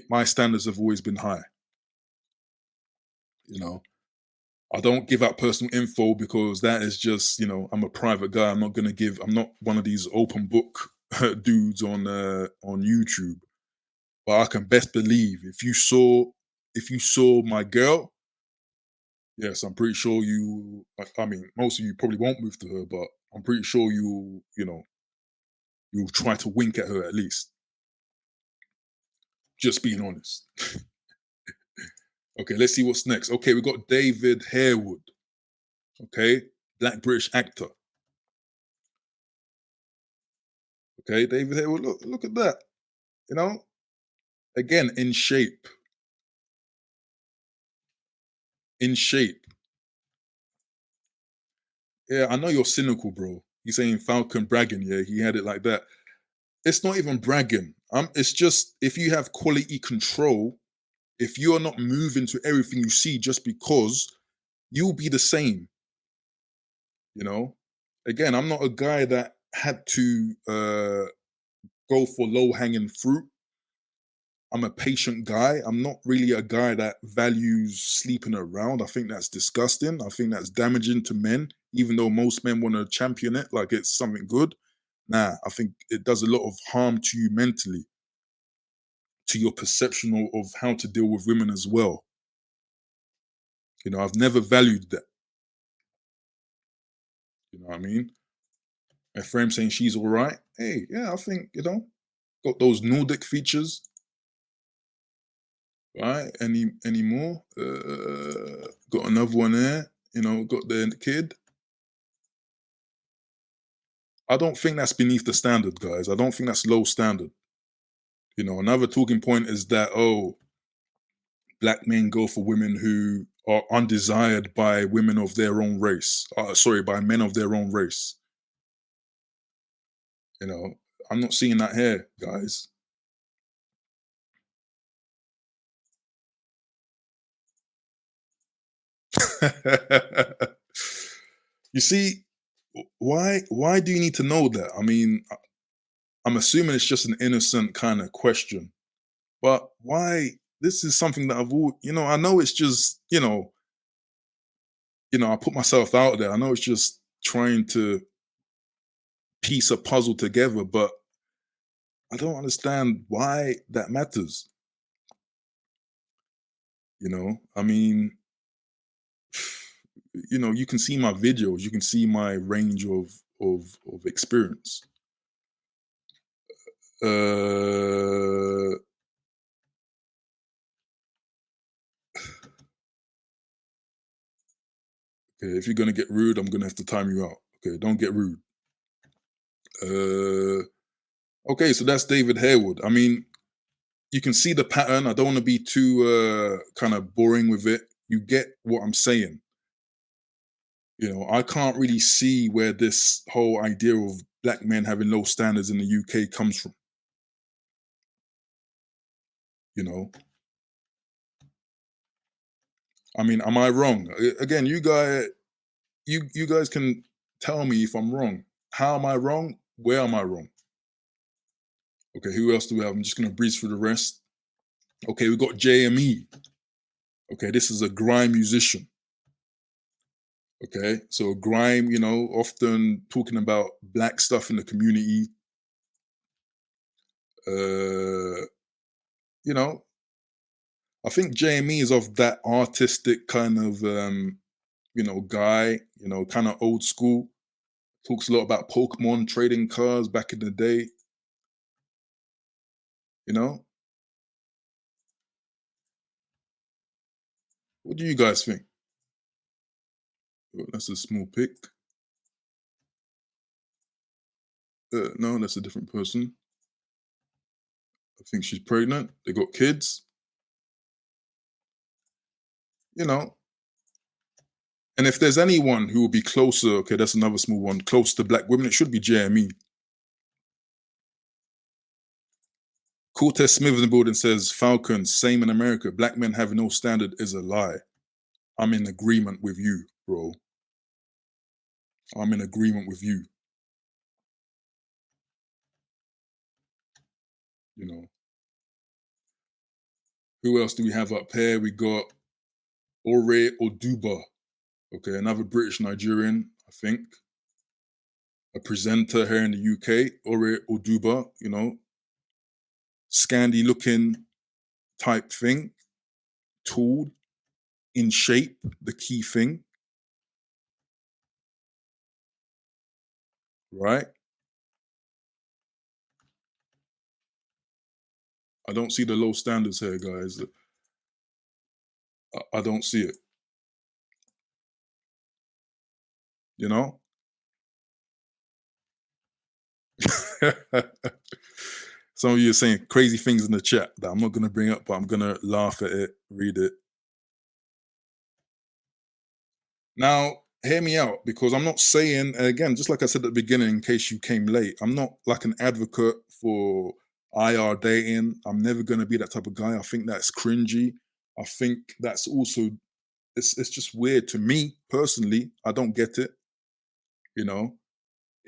my standards have always been high. You know, I don't give out personal info because that is just, I'm a private guy. I'm not one of these open book dudes on YouTube. But I can best believe if you saw my girl, yes, I'm pretty sure I mean, most of you probably won't move to her, but I'm pretty sure you'll try to wink at her at least. Just being honest. Okay, let's see what's next. Okay, we got David Harewood. Okay, black British actor. Okay, David Harewood. Look at that. Again, in shape. In shape. Yeah, I know you're cynical, bro. You're saying Falcon bragging. Yeah, he had it like that. It's not even bragging. It's just if you have quality control, if you are not moving to everything you see just because, you'll be the same. You know. Again, I'm not a guy that had to go for low hanging fruit. I'm a patient guy. I'm not really a guy that values sleeping around. I think that's disgusting. I think that's damaging to men, even though most men want to champion it like it's something good. Nah, I think it does a lot of harm to you mentally, to your perception of how to deal with women as well. I've never valued that. You know what I mean? My friend saying she's all right. Hey, yeah, I think, got those Nordic features. Right? Any more? Got another one there. Got the kid. I don't think that's beneath the standard, guys. I don't think that's low standard. Another talking point is that black men go for women who are undesired by women of their own race. Sorry, by men of their own race. You know, I'm not seeing that here, guys. You see, why do you need to know that? I mean, I'm assuming it's just an innocent kind of question, but why? This is something that I've all, I know it's just, I put myself out there. I know it's just trying to piece a puzzle together, but I don't understand why that matters. I mean, you can see my videos, you can see my range of experience. Uh, okay, if you're gonna get rude, I'm gonna have to time you out. Okay, don't get rude. Uh, okay, so that's David Harewood. I mean, you can see the pattern. I don't want to be too kind of boring with it. You get what I'm saying. I can't really see where this whole idea of black men having low standards in the UK comes from. You know, I mean, am I wrong? Again, you guys can tell me if I'm wrong. How am I wrong? Where am I wrong? Okay, who else do we have? I'm just gonna breeze through the rest. Okay, we got JME. Okay, this is a grime musician. Okay, so grime, often talking about black stuff in the community. Uh, you know, I think JME is of that artistic kind of guy, kind of old school. Talks a lot about Pokemon trading cards back in the day, you know? What do you guys think? Oh, that's a small pic. No, that's a different person. I think she's pregnant. They got kids, you know. And if there's anyone who will be closer, okay, that's another small one, close to black women, it should be JME. Cortez Smith in the building says, Falcon, same in America. Black men have no standard is a lie. I'm in agreement with you, bro. I'm in agreement with you. You know, who else do we have up here? We got Ore Oduba. Okay, another British Nigerian, I think. A presenter here in the UK, Ore Oduba, Scandi looking type thing, tall, in shape, the key thing, right? I don't see the low standards here, guys. I don't see it, you know? Some of you are saying crazy things in the chat that I'm not going to bring up, but I'm going to laugh at it, read it. Now, hear me out because I'm not saying, again, just like I said at the beginning, in case you came late, I'm not like an advocate for IR dating. I'm never going to be that type of guy. I think that's cringy. I think that's also, it's just weird to me personally. I don't get it, you know?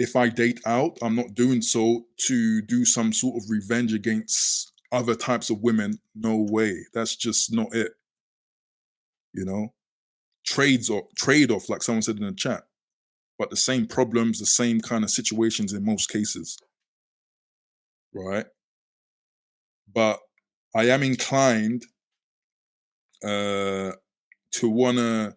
If I date out, I'm not doing so to do some sort of revenge against other types of women. No way. That's just not it. You know, trade off, like someone said in the chat, but the same problems, the same kind of situations in most cases, right? But I am inclined uh, to wanna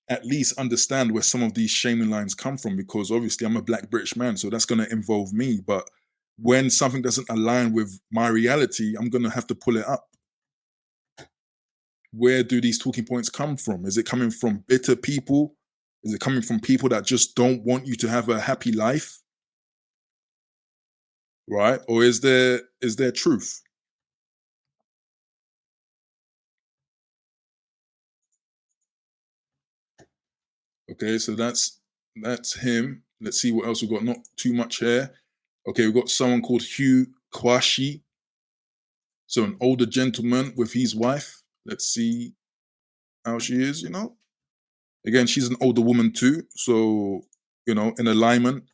at least understand where some of these shaming lines come from because obviously I'm a black British man, so that's going to involve me. But when something doesn't align with my reality, I'm going to have to pull it up. Where do these talking points come from? Is it coming from bitter people? Is it coming from people that just don't want you to have a happy life? Right? Or is there truth? Okay, so that's him. Let's see what else we've got. Not too much hair. Okay, we've got someone called Hugh Kwashi. So an older gentleman with his wife. Let's see how she is, Again, she's an older woman too. So, in alignment,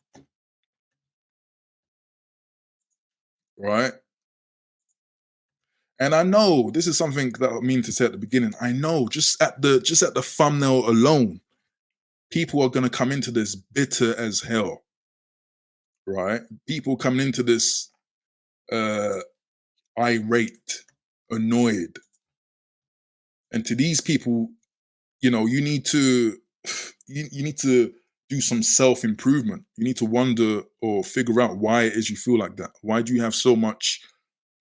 right? And I know this is something that I mean to say at the beginning. I know just at the thumbnail alone, people are gonna come into this bitter as hell, right? People coming into this uh irate, annoyed. And to these people, you need to you need to do some self-improvement. You need to wonder or figure out why it is you feel like that. Why do you have so much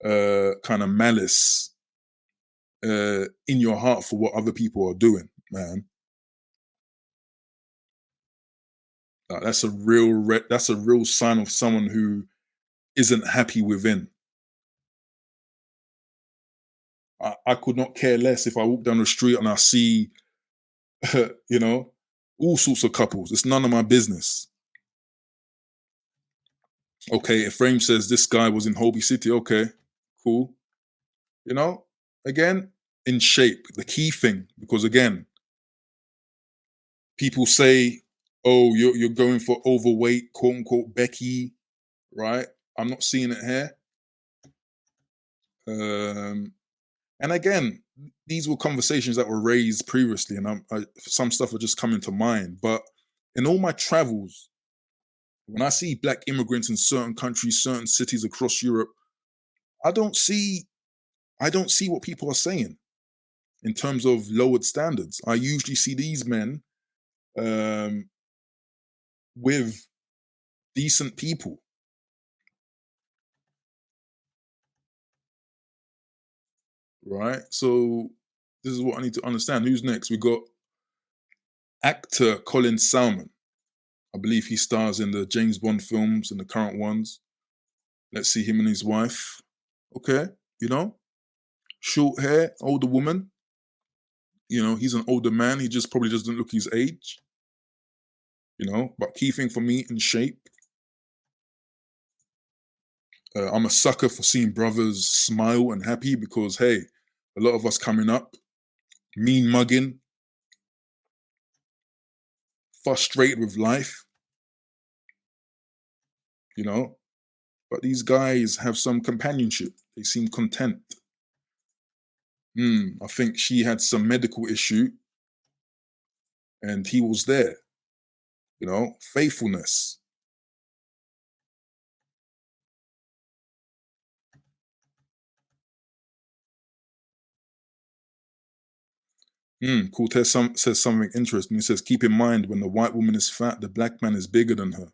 kind of malice in your heart for what other people are doing, man? That's a real sign of someone who isn't happy within. I could not care less if I walk down the street and I see, you know, all sorts of couples. It's none of my business. Okay, if Frame says this guy was in Hobie City, okay, cool. You know, again, in shape, the key thing, because again, people say, oh, you're going for overweight, quote unquote, Becky, right? I'm not seeing it here. Um, and again, these were conversations that were raised previously, and some stuff are just coming to mind. But in all my travels, when I see black immigrants in certain countries, certain cities across Europe, I don't see I don't see what people are saying in terms of lowered standards. I usually see these men um, with decent people, right? So this is what I need to understand. Who's next? We got actor Colin Salmon. I believe he stars in the James Bond films and the current ones. Let's see him and his wife. Okay, you know, short hair, older woman. He's an older man. He just probably doesn't look his age. But key thing for me in shape. I'm a sucker for seeing brothers smile and happy because hey, a lot of us coming up, mean mugging, frustrated with life, you know. But these guys have some companionship. They seem content. I think she had some medical issue and he was there, faithfulness. Cortez says something interesting. He says, keep in mind when the white woman is fat, the black man is bigger than her.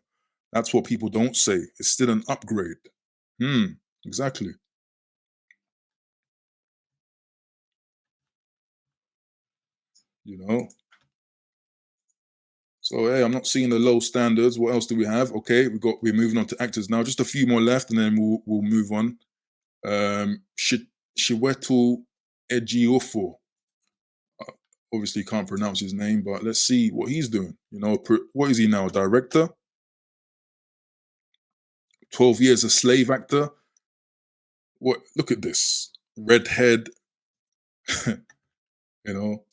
That's what people don't say. It's still an upgrade. Exactly. You know. So hey, I'm not seeing the low standards. What else do we have? Okay, we're moving on to actors now. Just a few more left, and then we'll move on. Chiwetel Ejiofor. Uh, Obviously, can't pronounce his name, but let's see what he's doing. What is he now? A director? 12 years a slave actor. What? Look at this redhead. you know,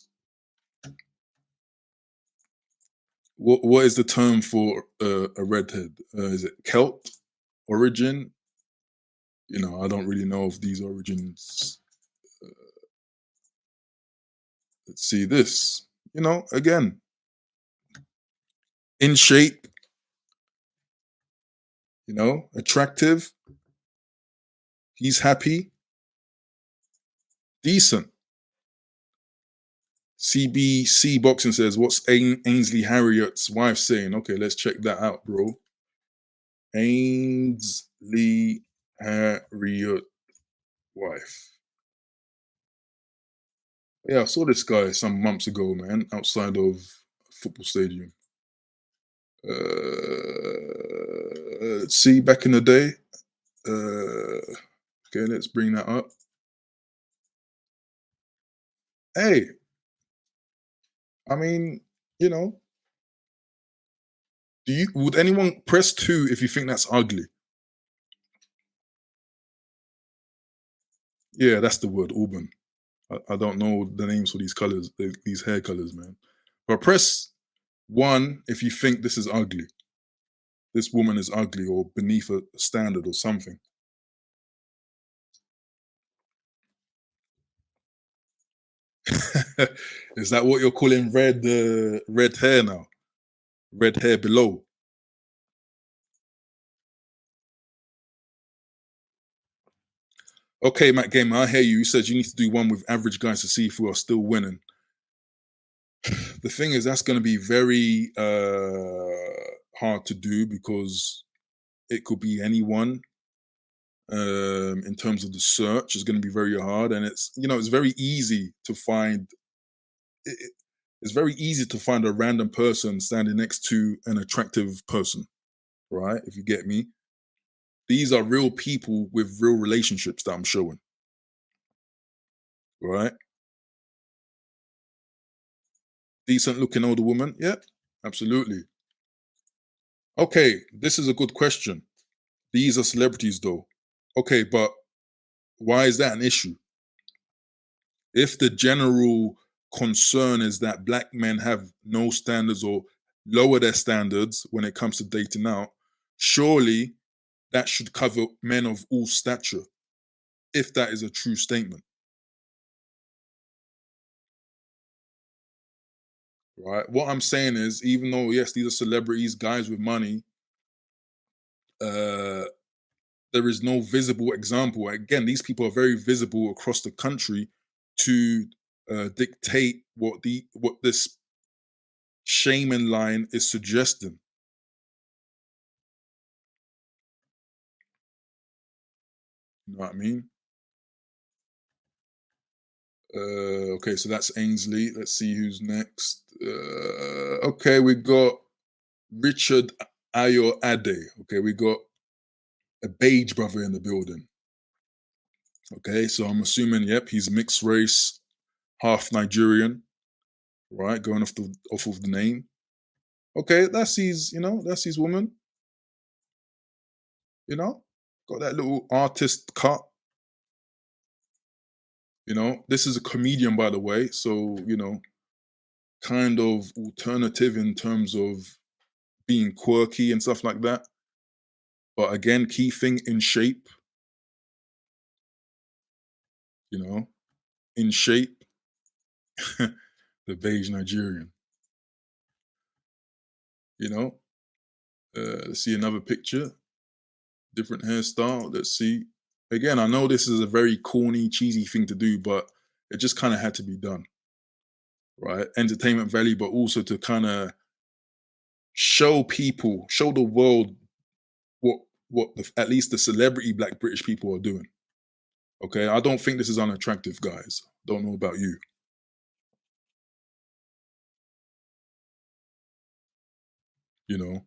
what is the term for a redhead? Is it Celt origin? I don't really know of these origins. Let's see this. Again, in shape, attractive. He's happy, decent. CBC Boxing says, what's Ainsley Harriet's wife saying? Okay, let's check that out, bro. Ainsley Harriet wife. Yeah, I saw this guy some months ago, man, outside of a football stadium. Let's see, back in the day. Okay, let's bring that up. Hey, I mean, you know, Would anyone press 2 if you think that's ugly? Yeah, that's the word, auburn. I don't know the names for these colors, these hair colors, man. But press 1 if you think this is ugly. This woman is ugly or beneath a standard or something. Is that what you're calling red hair now? Red hair below? Okay, Matt Gamer, I hear you. You said you need to do one with average guys to see if we are still winning. The thing is, that's going to be very hard to do because it could be anyone. In terms of the search, is going to be very hard, and it's very easy to find. It's very easy to find a random person standing next to an attractive person, right? If you get me, these are real people with real relationships that I'm showing, right? Decent looking older woman, yeah, absolutely. Okay, this is a good question. These are celebrities, though. Okay, but why is that an issue? If the general concern is that black men have no standards or lower their standards when it comes to dating out, surely that should cover men of all stature, if that is a true statement, right? What I'm saying is, even though, yes, these are celebrities, guys with money, uh, there is no visible example. Again, these people are very visible across the country to dictate what this shaman line is suggesting. You know what I mean? Okay, so that's Ainsley. Let's see who's next. Okay, we got Richard Ayo Ade. Okay, we got a beige brother in the building. Okay, so I'm assuming, yep, he's mixed race, half Nigerian, right? Going off of the name. Okay, that's his woman. You know, got that little artist cut. This is a comedian, by the way, so kind of alternative in terms of being quirky and stuff like that. But again, key thing in shape, you know, in shape, the beige Nigerian, you know. Let's see another picture, different hairstyle. Let's see. Again, I know this is a very corny, cheesy thing to do, but it just kind of had to be done, right? Entertainment value, but also to kind of show the world what at least the celebrity black British people are doing. Okay, I don't think this is unattractive, guys. Don't know about you. You know,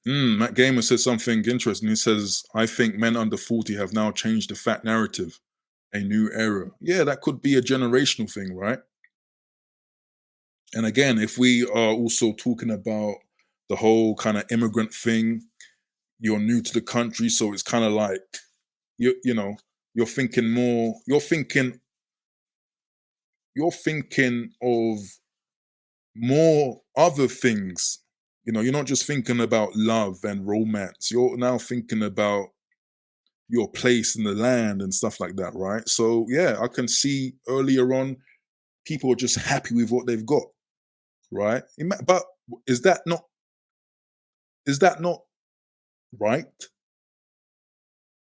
Matt Gamer says something interesting. He says, "I think men under 40 have now changed the fat narrative, a new era." Yeah, that could be a generational thing, right? And again, if we are also talking about the whole kind of immigrant thing, you're new to the country, so it's kind of like you know you're thinking more. You're thinking of more other things. You're not just thinking about love and romance. You're now thinking about your place in the land and stuff like that, right? So yeah, I can see earlier on people are just happy with what they've got, right? But is that not is that not right?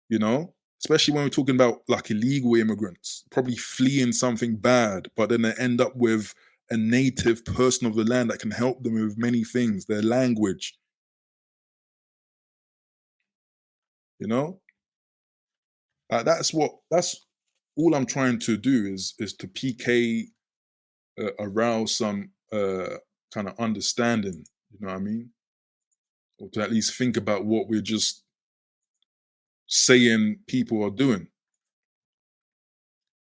You know, especially when we're talking about like illegal immigrants, probably fleeing something bad, but then they end up with a native person of the land that can help them with many things, their language, you know? That's all I'm trying to do is to PK arouse some kind of understanding, you know what I mean? Or to at least think about what we're just saying people are doing.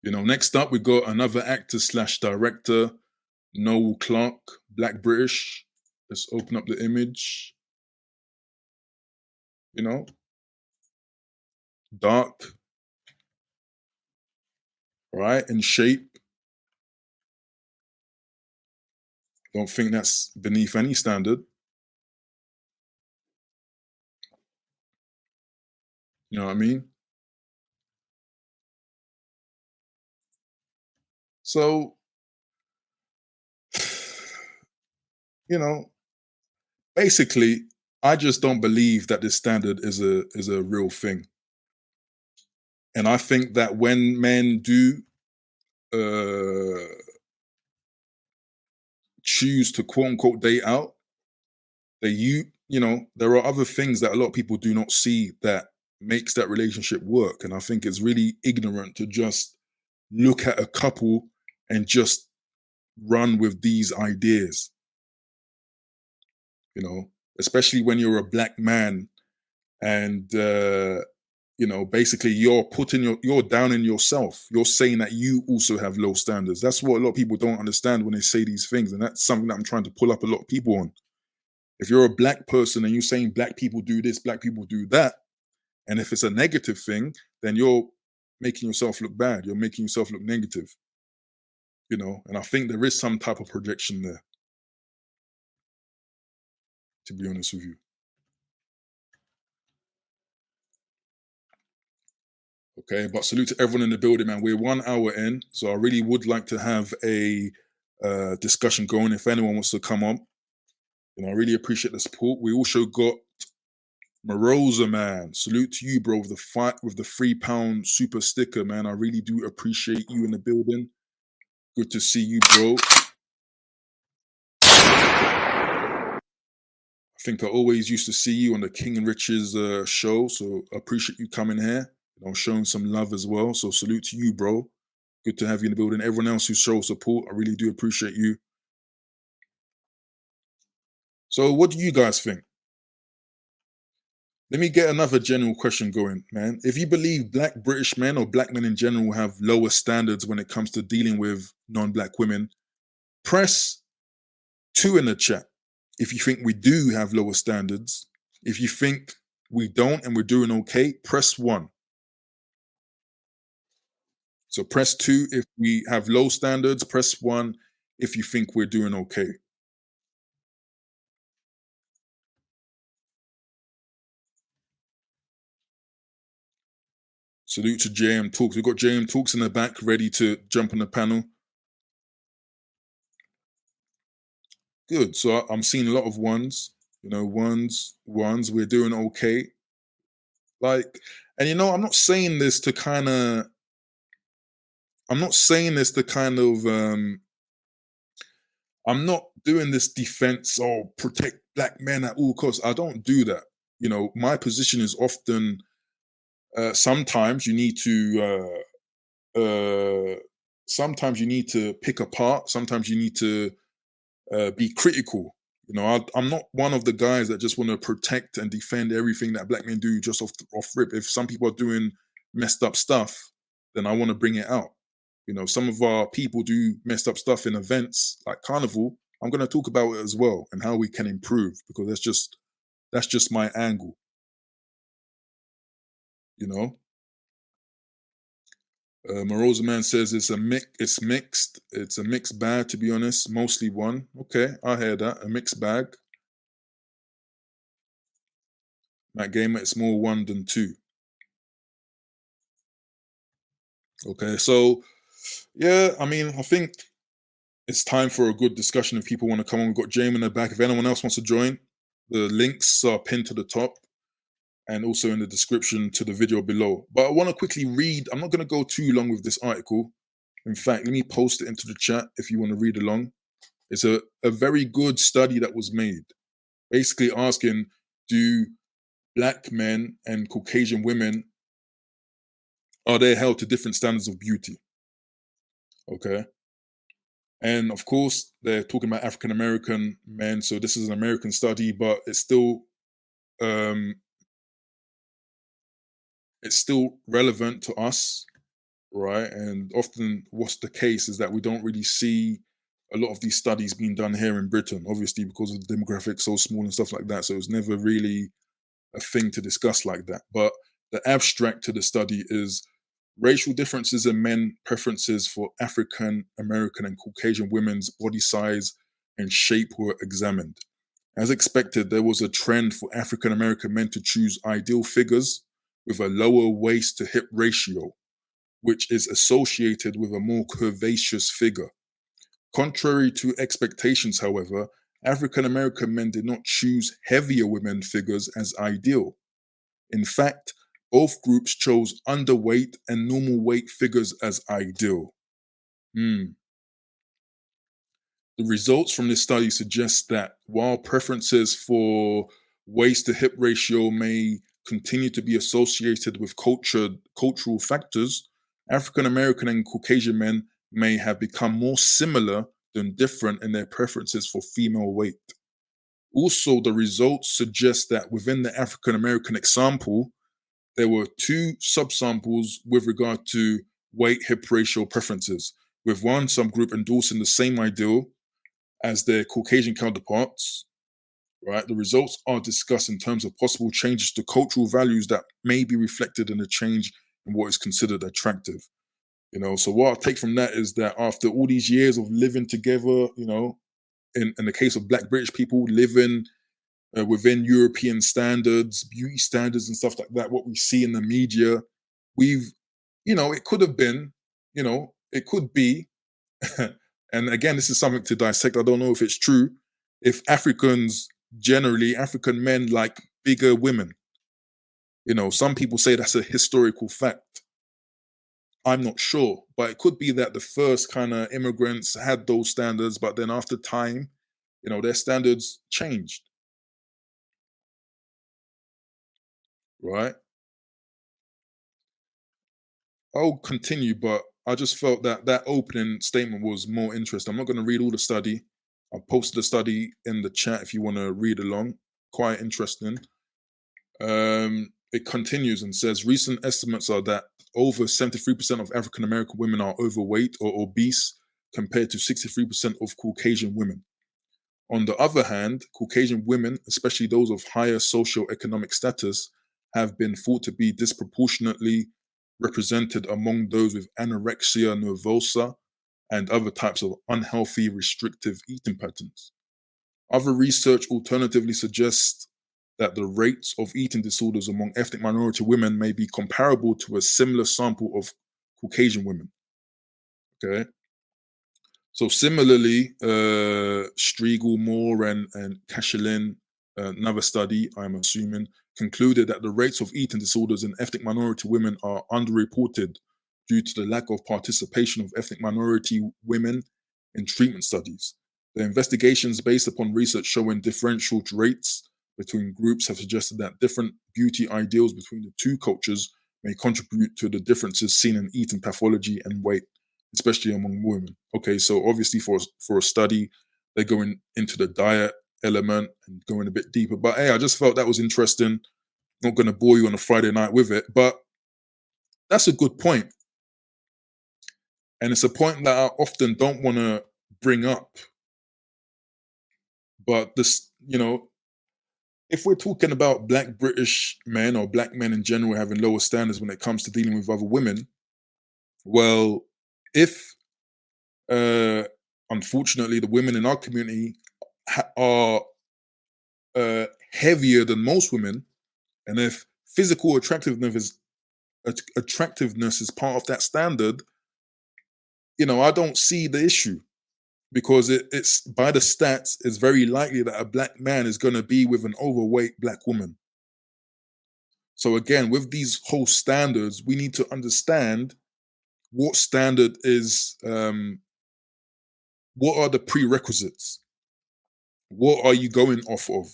Next up we got another actor slash director. Noel Clark, Black British. Let's open up the image. You know, dark, right, in shape. Don't think that's beneath any standard. You know what I mean? So, you know, basically, I just don't believe that this standard is a real thing. And I think that when men do uh, choose to quote unquote date out, that you know there are other things that a lot of people do not see that makes that relationship work. And I think it's really ignorant to just look at a couple and just run with these ideas. You know, especially when you're a black man and basically you're down in yourself. You're saying that you also have low standards. That's what a lot of people don't understand when they say these things, and that's something that I'm trying to pull up a lot of people on. If you're a black person and you're saying black people do this, black people do that, and if it's a negative thing, then you're making yourself look bad. You're making yourself look negative. And I think there is some type of projection there, to be honest with you. Okay, but salute to everyone in the building, man. We're 1 hour in, so I really would like to have a discussion going. If anyone wants to come on, I really appreciate the support. We also got Morosa, man. Salute to you, bro, with the fight with the £3 super sticker, man. I really do appreciate you in the building. Good to see you, bro. I think I always used to see you on the King and Riches show, so I appreciate you coming here. Showing some love as well. So salute to you, bro. Good to have you in the building. Everyone else who shows support, I really do appreciate you. So, what do you guys think? Let me get another general question going, man. If you believe black British men or black men in general have lower standards when it comes to dealing with non-black women, press 2 in the chat. If you think we do have lower standards, if you think we don't and we're doing okay, press 1. So press 2 if we have low standards, press 1 if you think we're doing okay. Salute to JM Talks. We've got JM Talks in the back ready to jump on the panel. Good. So I'm seeing a lot of ones, ones, we're doing okay. Like, and I'm not saying this to kind of, I'm not saying this to kind of, I'm not doing this defense or protect black men at all costs. I don't do that. My position is often, sometimes you need to, sometimes you need to pick apart. Sometimes you need to be critical. I'm not one of the guys that just want to protect and defend everything that black men do just off rip. If some people are doing messed up stuff, then I want to bring it out. Some of our people do messed up stuff in events like Carnival. I'm going to talk about it as well and how we can improve, because that's just my angle. Morosa Man says it's mixed. It's a mixed bag, to be honest. Mostly one. Okay, I hear that. A mixed bag. Matt Gamer, it's more 1 than 2. Okay, so yeah, I think it's time for a good discussion. If people want to come on, we've got Jamie in the back. If anyone else wants to join, the links are pinned to the top and also in the description to the video below. But I want to quickly read. I'm not going to go too long with this article. In fact, let me post it into the chat if you want to read along. It's a very good study that was made, basically asking, do black men and Caucasian women, are they held to different standards of beauty? Okay. And of course, they're talking about African American men. So this is an American study, but um, it's still relevant to us, right? And often, what's the case is that we don't really see a lot of these studies being done here in Britain, obviously because of the demographics so small and stuff like that. So it was never really a thing to discuss like that. But the abstract to the study is racial differences in men preferences for African American and Caucasian women's body size and shape were examined. As expected, there was a trend for African American men to choose ideal figures with a lower waist to hip ratio, which is associated with a more curvaceous figure. Contrary to expectations, however, African American men did not choose heavier women figures as ideal. In fact, both groups chose underweight and normal weight figures as ideal. Hmm. The results from this study suggest that while preferences for waist to hip ratio may continue to be associated with cultural factors, African American and Caucasian men may have become more similar than different in their preferences for female weight. Also, the results suggest that within the African American example, there were two subsamples with regard to weight hip ratio preferences, with one subgroup endorsing the same ideal as their Caucasian counterparts. Right, the results are discussed in terms of possible changes to cultural values that may be reflected in a change in what is considered attractive. So what I take from that is that after all these years of living together, in the case of Black British people living within European standards, beauty standards, and stuff like that, what we see in the media, we've, it could have been, it could be, and again, this is something to dissect. I don't know if it's true. If African men like bigger women, some people say that's a historical fact. I'm not sure, but it could be that the first kind of immigrants had those standards, but then after time, their standards changed, right? I'll continue, but I just felt that that opening statement was more interesting. I'm not going to read all the study. I've posted the study in the chat if you want to read along. Quite interesting. It continues and says recent estimates are that over 73% of African American women are overweight or obese compared to 63% of Caucasian women. On the other hand, Caucasian women, especially those of higher socioeconomic status, have been thought to be disproportionately represented among those with anorexia nervosa and other types of unhealthy restrictive eating patterns. Other research alternatively suggests that the rates of eating disorders among ethnic minority women may be comparable to a similar sample of Caucasian women. Okay. So similarly, Striegel, Moore, and Kashelin, another study, I'm assuming, concluded that the rates of eating disorders in ethnic minority women are underreported due to the lack of participation of ethnic minority women in treatment studies. The investigations based upon research showing differential rates between groups have suggested that different beauty ideals between the two cultures may contribute to the differences seen in eating pathology and weight, especially among women. Okay, so obviously for a study, they're going into the diet element and going a bit deeper. But hey, I just felt that was interesting. Not going to bore you on a Friday night with it, but that's a good point, and it's a point that I often don't want to bring up. But this, if we're talking about Black British men or Black men in general having lower standards when it comes to dealing with other women, well, if uh, unfortunately the women in our community are heavier than most women, and if physical attractiveness is part of that standard, I don't see the issue because it's by the stats, it's very likely that a Black man is going to be with an overweight Black woman. So again, with these whole standards, we need to understand what standard is, what are the prerequisites? What are you going off of?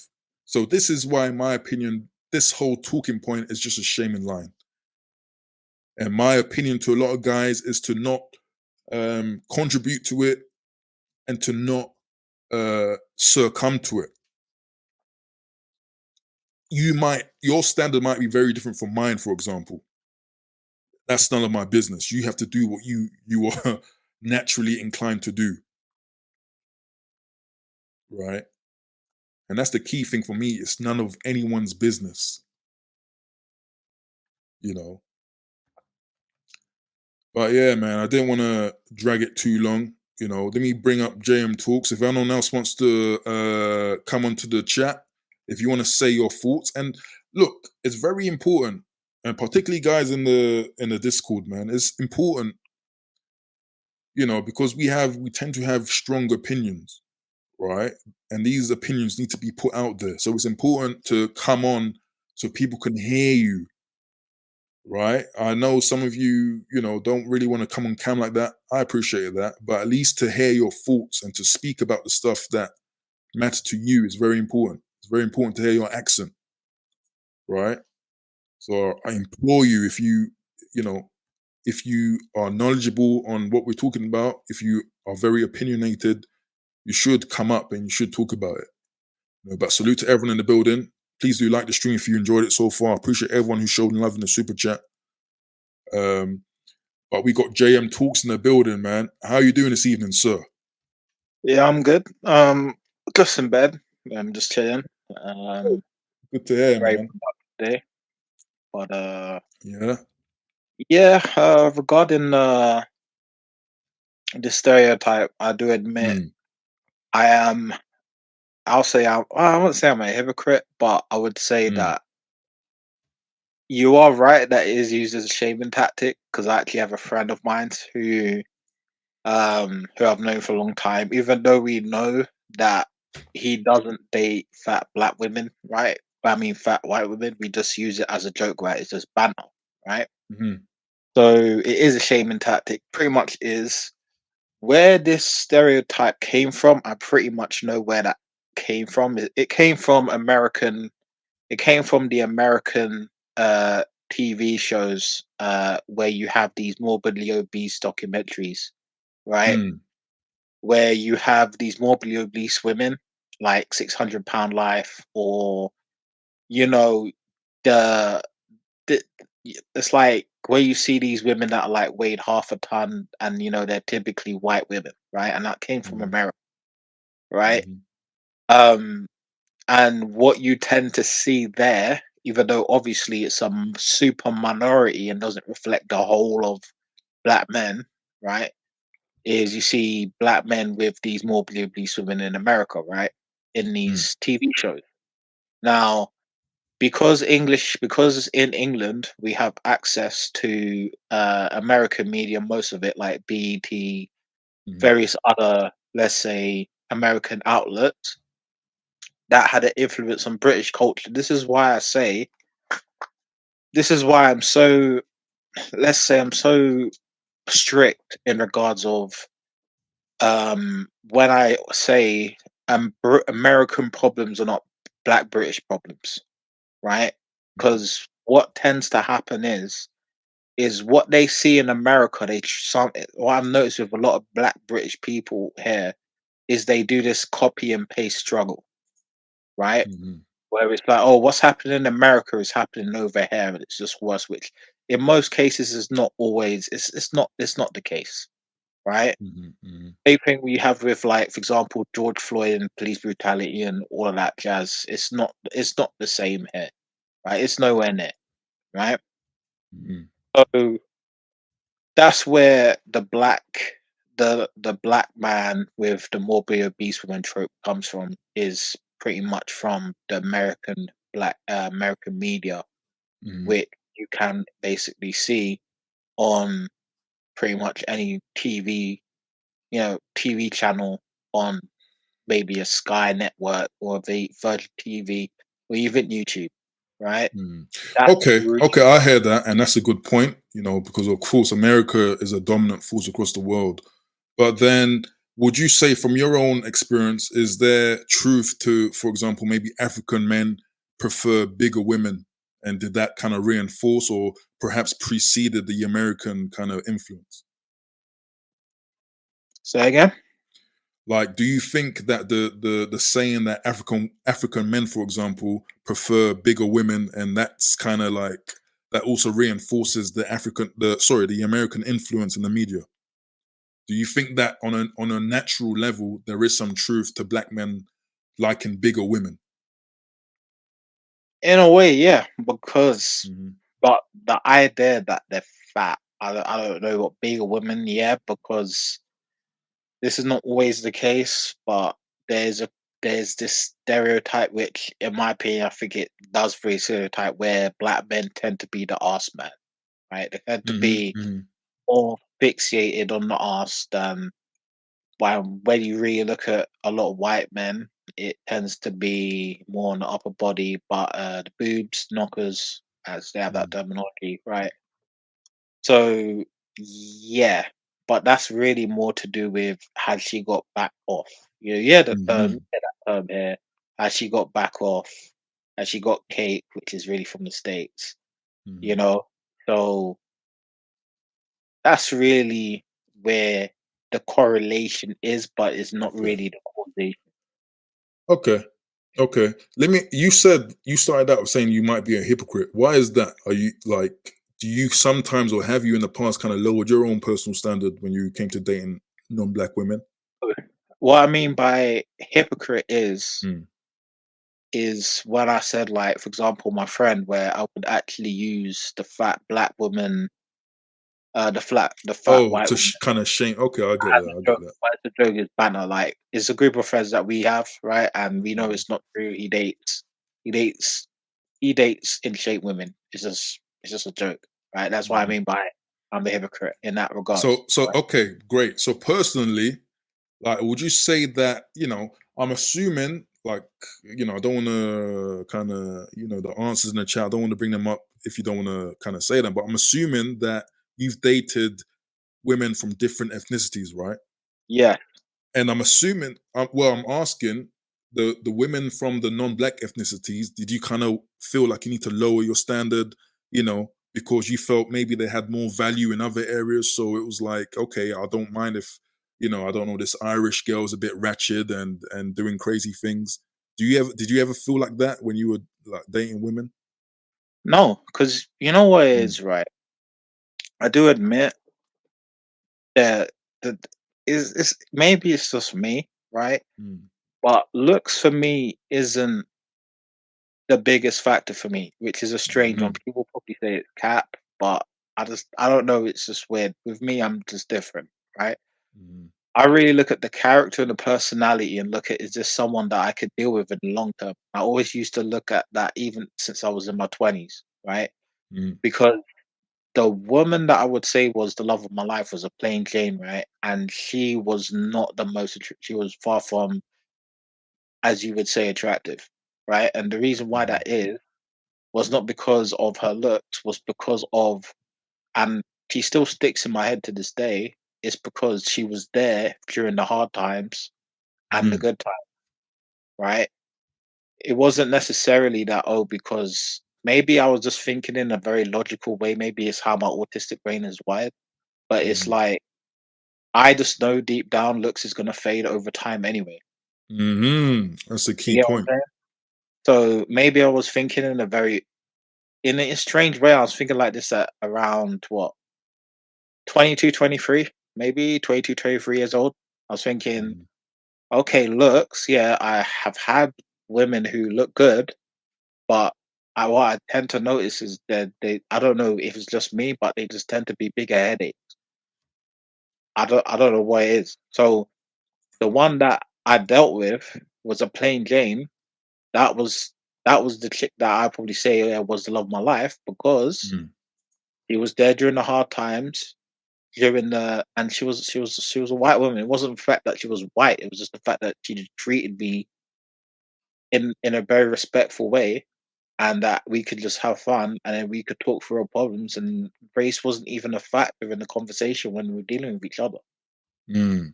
So this is why, in my opinion, this whole talking point is just a shame in line. And my opinion to a lot of guys is to not contribute to it and to not succumb to it. Your standard might be very different from mine, for example. That's none of my business. You have to do what you are naturally inclined to do. right? And that's the key thing for me. It's none of anyone's business, you know. But yeah, man, I didn't want to drag it too long. Let me bring up JM Talks. If anyone else wants to come onto the chat, if you want to say your thoughts, and look, it's very important, and particularly guys in the Discord, man, it's important, because we tend to have strong opinions, right? And these opinions need to be put out there. So it's important to come on so people can hear you, right? I know some of you, don't really want to come on cam like that. I appreciate that. But at least to hear your thoughts and to speak about the stuff that matter to you is very important. It's very important to hear your accent, right? So I implore you, you know, if you are knowledgeable on what we're talking about, if you are very opinionated, you should come up and you should talk about it. But salute to everyone in the building. Please do like the stream if you enjoyed it so far. I appreciate everyone who showed love in the super chat. Um, but we got JM Talks in the building, man. How are you doing this evening, sir? Yeah, I'm good. Just in bed. I'm just chilling. Um, Good to hear, Very man. productive day. But Yeah. yeah. Regarding the stereotype, I do admit Mm, I am. I'll say I won't say I'm a hypocrite, but I would say mm, that you are right that it is used as a shaming tactic. Because I actually have a friend of mine who I've known for a long time, even though we know that he doesn't date fat black women, right? I mean, fat white women. We just use it as a joke, right? It's just banter, right? mm, So it is a shaming tactic. Pretty much is where this stereotype came from. I pretty much know where that came from. It came from American. It came from the American TV shows where you have these morbidly obese documentaries, right? mm, Where you have these morbidly obese women, like 600 pound life, or you know, the, the it's like where you see these women that are like weighed half a ton, and they're typically white women, right? And that came from mm, America, right? mm, Um, and what you tend to see there, even though obviously it's a super minority and doesn't reflect the whole of black men, right? Is you see black men with these morbidly obese women in America, right? In mm, these TV shows. Now, because in England we have access to American media, most of it like BET, mm, various other, let's say, American outlets that had an influence on British culture. This is why I'm so, let's say, I'm so strict in regards of when I say American problems are not Black British problems, right? mm, Because what tends to happen is what they see in America. What I've noticed with a lot of Black British people here is they do this copy and paste struggle, right? mm, Where it's like, oh, what's happening in America is happening over here, and it's just worse. Which, in most cases, is not always. It's not the case, right? mm, mm, Same thing we have with, like, for example, George Floyd and police brutality and all of that jazz. It's not the same here, right? It's nowhere near, right? mm, So that's where the black man with the morbidly obese woman trope comes from, is pretty much from the American media, mm, which you can basically see on pretty much any TV channel, on maybe a Sky network or the Virgin TV or even YouTube, right? mm. That's Okay, really okay, I hear that, and that's a good point. Because of course America is a dominant force across the world. But then, would you say, from your own experience, is there truth to, for example, maybe African men prefer bigger women, and did that kind of reinforce or perhaps preceded the American kind of influence? say again. Like, do you think that the saying that African men, for example, prefer bigger women, and that's kind of like that also reinforces the American influence in the media? Do you think that on a natural level there is some truth to black men liking bigger women. In a way, yeah, because Hmm. but the idea that they're fat, I don't know what bigger women, yeah, because this is not always the case, but there's a there's this stereotype which, in my opinion, I think it does very stereotype where black men tend to be the arse man, right? They tend to Hmm. be Hmm. more fixated on the arse than when you really look at a lot of white men, it tends to be more on the upper body, but the boobs, knockers, as they have that terminology, right? So yeah, but that's really more to do with has she got back off? Yeah, the term, Hmm. yeah, that term here. Has she got back off? Has she got cake, which is really from the States, you Hmm. know? So that's really where the correlation is, but it's not Okay. really the causation. Okay. Okay. Let me. You said you started out saying you might be a hypocrite. Why is that? Are you like? Do you sometimes, or have you in the past, kind of lowered your own personal standard when you came to dating non-black women? What I mean by hypocrite Mm. is when I said, like, for example, my friend, where I would actually use the fat black woman, the fat Oh, white to woman kind of shame. Okay, I get as that. I a joke. get that. As a joke is banner. Like, it's a group of friends that we have, right? And we know Mm. it's not true. He dates, he dates in shape women. It's just a joke, right? That's what I Mhm. mean by I'm the hypocrite in that regards. So Right? okay, great. So personally, like, would you say that, I'm assuming, like, I don't want to kind of, the answers in the chat, I don't want to bring them up if you don't want to kind of say them, but I'm assuming that you've dated women from different ethnicities, right? Yeah. And I'm assuming, well, I'm asking the women from the non-black ethnicities. Did you kind of feel like you need to lower your standard, because you felt maybe they had more value in other areas? So it was like, okay, I don't mind if, I don't know, this Irish girl is a bit ratchet and doing crazy things. Did you ever feel like that when you were like dating women? No, because you know what it Mm, is, right? I do admit that that is maybe it's just me, right? mm, But looks for me isn't the biggest factor for me, which is a strange one. mm, People probably say it's cap, but I don't know. It's just weird. With me, I'm just different, right? mm, I really look at the character and the personality and look at is this someone that I could deal with in the long term. I always used to look at that even since I was in my 20s, right? mm, Because the woman that I would say was the love of my life was a plain Jane, right? And she was not the most she was far from, as you would say, attractive, right? And the reason why mm, that is was not because of her looks, was because of, and she still sticks in my head to this day, it's because she was there during the hard times and the mm, good times, right? It wasn't necessarily that, oh, because maybe I was just thinking in a very logical way. Maybe it's how my autistic brain is wired, but it's mm, like, I just know deep down looks is going to fade over time anyway. That's a You key get what I'm point. saying? So maybe I was thinking in a very, in a strange way, I was thinking like this at around what, 22, 23, maybe 22, 23 years old. I was thinking, Mm, okay, looks, yeah, I have had women who look good, but what I tend to notice is that I don't know if it's just me, but they just tend to be bigger headaches. I don't know what it is. So the one that I dealt with was a plain Jane. That was that was the chick that I probably say was the love of my life because mm, he was there during the hard times, during the and she was a white woman. It wasn't the fact that she was white; it was just the fact that she just treated me in a very respectful way, and that we could just have fun, and then we could talk through our problems. And race wasn't even a factor in the conversation when we were dealing with each other, mm,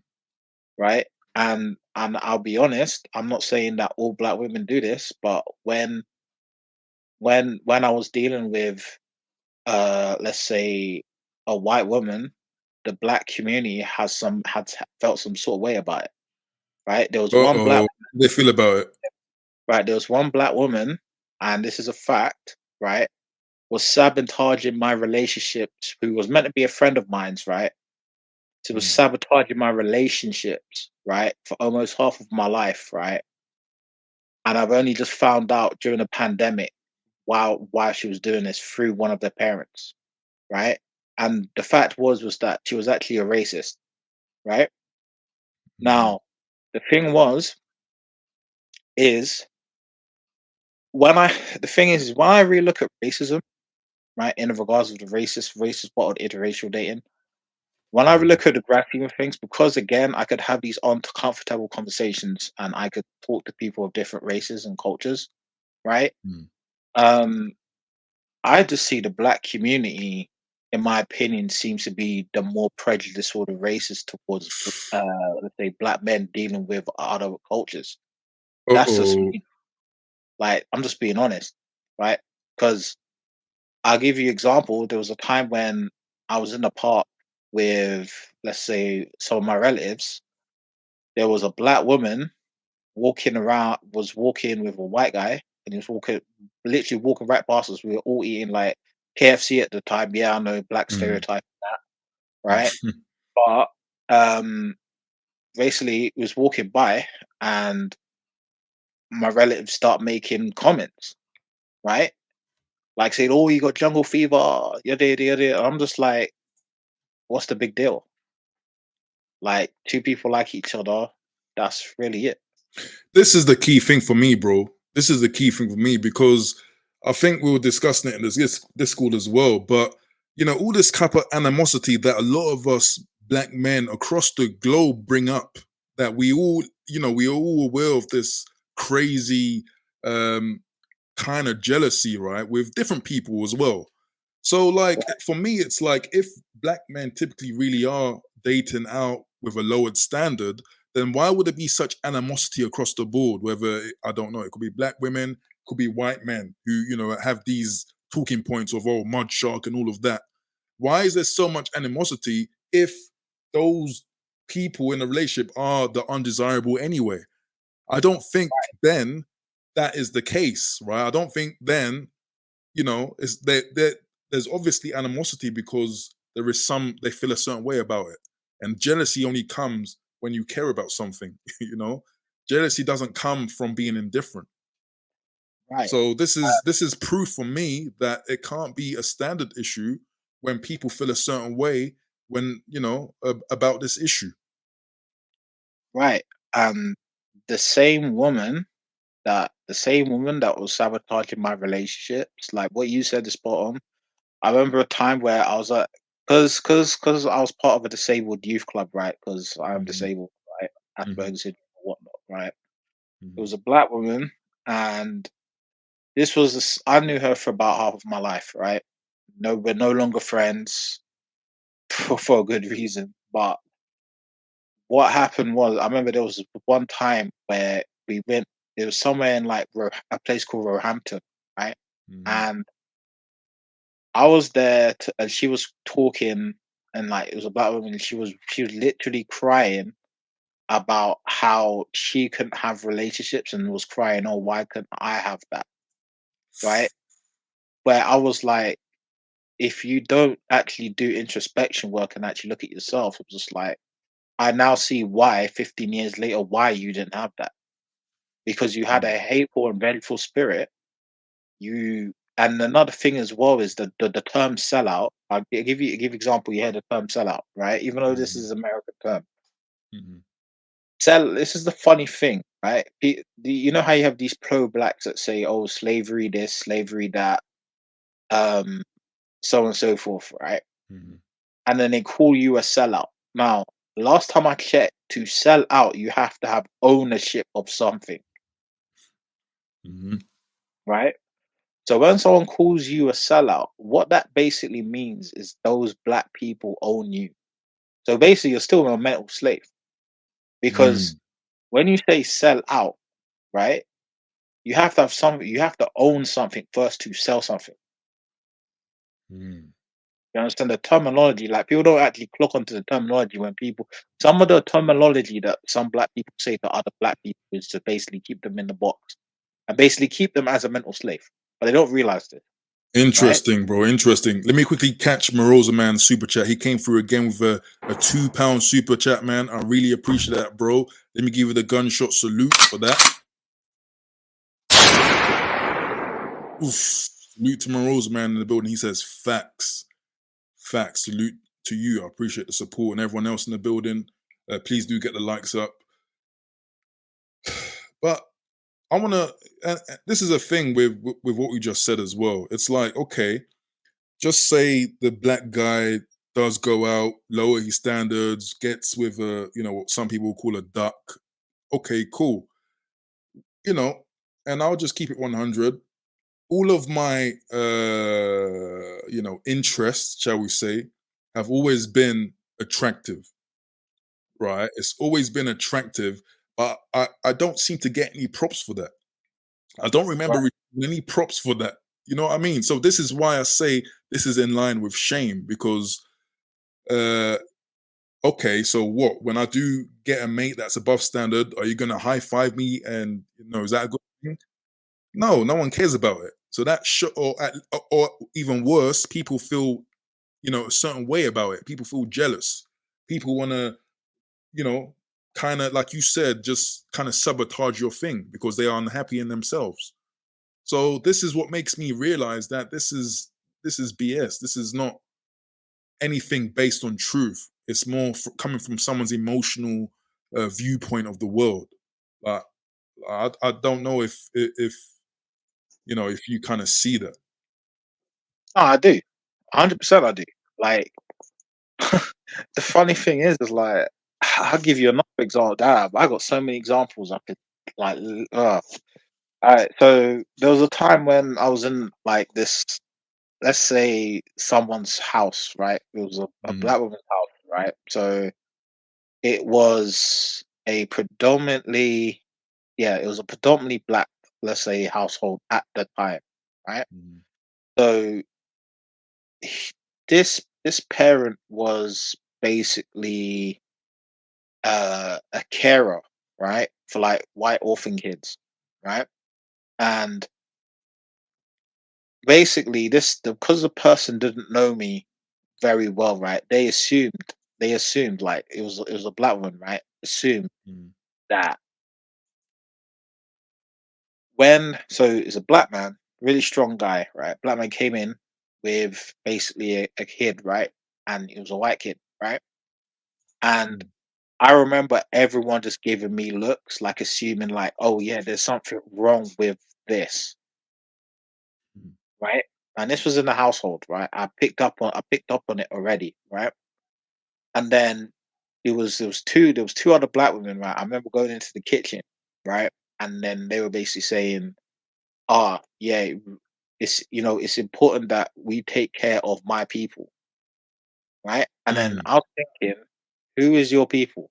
right? And I'll be honest, I'm not saying that all black women do this, but when I was dealing with let's say a white woman, the black community felt some sort of way about it, right? There was one black uh-oh. How they feel about it? right, there was one black woman, and this is a fact, right, was sabotaging my relationships, who was meant to be a friend of mine's, right? She was Mm, sabotaging my relationships, right, for almost half of my life, right? and I've only just found out during the pandemic why she was doing this through one of their parents, right? And the fact was that she was actually a racist, right? Mhm. Now, the thing was is when I the thing is when I really look at racism, right, in regards of the racist part of interracial dating, when I Mhm. look at the grand scheme of things, because again, I could have these uncomfortable conversations and I could talk to people of different races and cultures, right? Mhm. Um, I just see the black community, in my opinion, seems to be the more prejudiced or the racist towards, let's say, black men dealing with other cultures. That's just Uh-oh. me. Like, I'm just being honest, right? Because I'll give you example. There was a time when I was in the park with, let's say, some of my relatives. There was a black woman was walking with a white guy, and he was literally walking right past us. We were all eating like KFC at the time. Yeah, I know black Mhm. stereotype, right? But um, basically, he was walking by, and my relatives start making comments, right? Like saying, "Oh, you got jungle fever," yada yada yada. I'm just like, "What's the big deal?" Like two people like each other. That's really it. This is the key thing for me, bro. This is the key thing for me because I think we were discussing it in this school as well. But all this type of animosity that a lot of us black men across the globe bring up, that we are all aware of this crazy um, kind of jealousy, right, with different people as well. So, like, for me, it's like if black men typically really are dating out with a lowered standard, then why would there be such animosity across the board? Whether, I don't know, it could be black women, it could be white men who, have these talking points of, oh, mud shark and all of that. Why is there so much animosity if those people in a relationship are the undesirable anyway? I don't think then that is the case, right? I don't think then, it's there's obviously animosity because there is they feel a certain way about it. And jealousy only comes when you care about something, you know? Jealousy doesn't come from being indifferent. Right, So this is proof for me that it can't be a standard issue when people feel a certain way when, about this issue. right. Um, the same woman that was sabotaging my relationships, like what you said is spot on. I remember a time where I was like, because I was part of a disabled youth club, right? Because I am Mhm, disabled, right? mhm, Asperger's syndrome and whatnot, right? It mhm. was a black woman, and I knew her for about half of my life, right? No, we're no longer friends for a good reason. But what happened was, I remember there was one time where we went. It was somewhere in like a place called Roehampton, right? Mhm. And I was there, and she was talking, and like it was a black woman. And she was literally crying about how she couldn't have relationships, and was crying, "Oh, why couldn't I have that?" Right? Where I was like, if you don't actually do introspection work and actually look at yourself, it was just like, I now see why 15 years later why you didn't have that, because you had Mm, a hateful and vengeful spirit. You And another thing as well is the term sellout. I'll give example. You heard the term sellout, right? Even though this mhm, is American term, mhm, This is the funny thing, right? You know how you have these pro blacks that say, "Oh, slavery this, slavery that," um, so on and so forth, right? mhm, And then they call you a sellout. Now, last time I checked, to sell out, you have to have ownership of something, mhm, right? So when someone calls you a sellout, what that basically means is those black people own you. So basically, you're still a mental slave, because mm, when you say sell out, right, you have to have something, you have to own something first to sell something. mm. You understand the terminology? Like people don't actually clock onto the terminology when people. Some of the terminology that some black people say to other black people is to basically keep them in the box and basically keep them as a mental slave, but they don't realize this, right? Interesting, bro. Interesting. Let me quickly catch Marosa Man's super chat. He came through again with a £2 super chat, man. I really appreciate that, bro. Let me give you the gunshot salute for that. Oof. Salute to my Rose man in the building. He says facts. Facts. Salute to you. I appreciate the support and everyone else in the building. Please do get the likes up. But I want to. This is a thing with what we just said as well. It's like, okay, just say the black guy does go out, lower his standards, gets with a, what some people call a duck. Okay, cool. You know, and I'll just keep it 100. All of my, interests, shall we say, have always been attractive, right? It's always been attractive, but I don't seem to get any props for that. I don't remember Right. receiving any props for that. You know what I mean? So this is why I say this is in line with shame because, uh, okay, so what? When I do get a mate that's above standard, are you going to high five me? And is that a good thing? No, no one cares about it. So that should, or even worse, people feel a certain way about it. People feel jealous. People want to, you know, kind of like you said, just kind of sabotage your thing because they are unhappy in themselves. So this is what makes me realize that this is BS. This is not anything based on truth. It's more coming from someone's emotional viewpoint of the world. Like I don't know if if you kind of see that. No, I do. 100% I do. Like, the funny thing is like, I'll give you another example. Damn, I got so many examples I could, like, alright, so there was a time when I was in, like, this, let's say, someone's house, right? It was a Mhm, black woman's house, right? So it was a predominantly, yeah, it was a predominantly black, let's say, household at the time, right? mhm, So this parent was basically a carer, right, for like white orphan kids, right? And basically, because the person didn't know me very well, right? They assumed like it was a black woman, right? Assumed mhm, that when so it's a black man, really strong guy, right? Black man came in with basically a kid, right? And it was a white kid, right? And mhm, I remember everyone just giving me looks, like assuming like, oh yeah, there's something wrong with this, mhm, right? And this was in the household, right? I picked up on it already, right? And then there was two other black women, right? I remember going into the kitchen, right? And then they were basically saying, yeah, it's important that we take care of my people, right? And then mm. I was thinking, who is your people,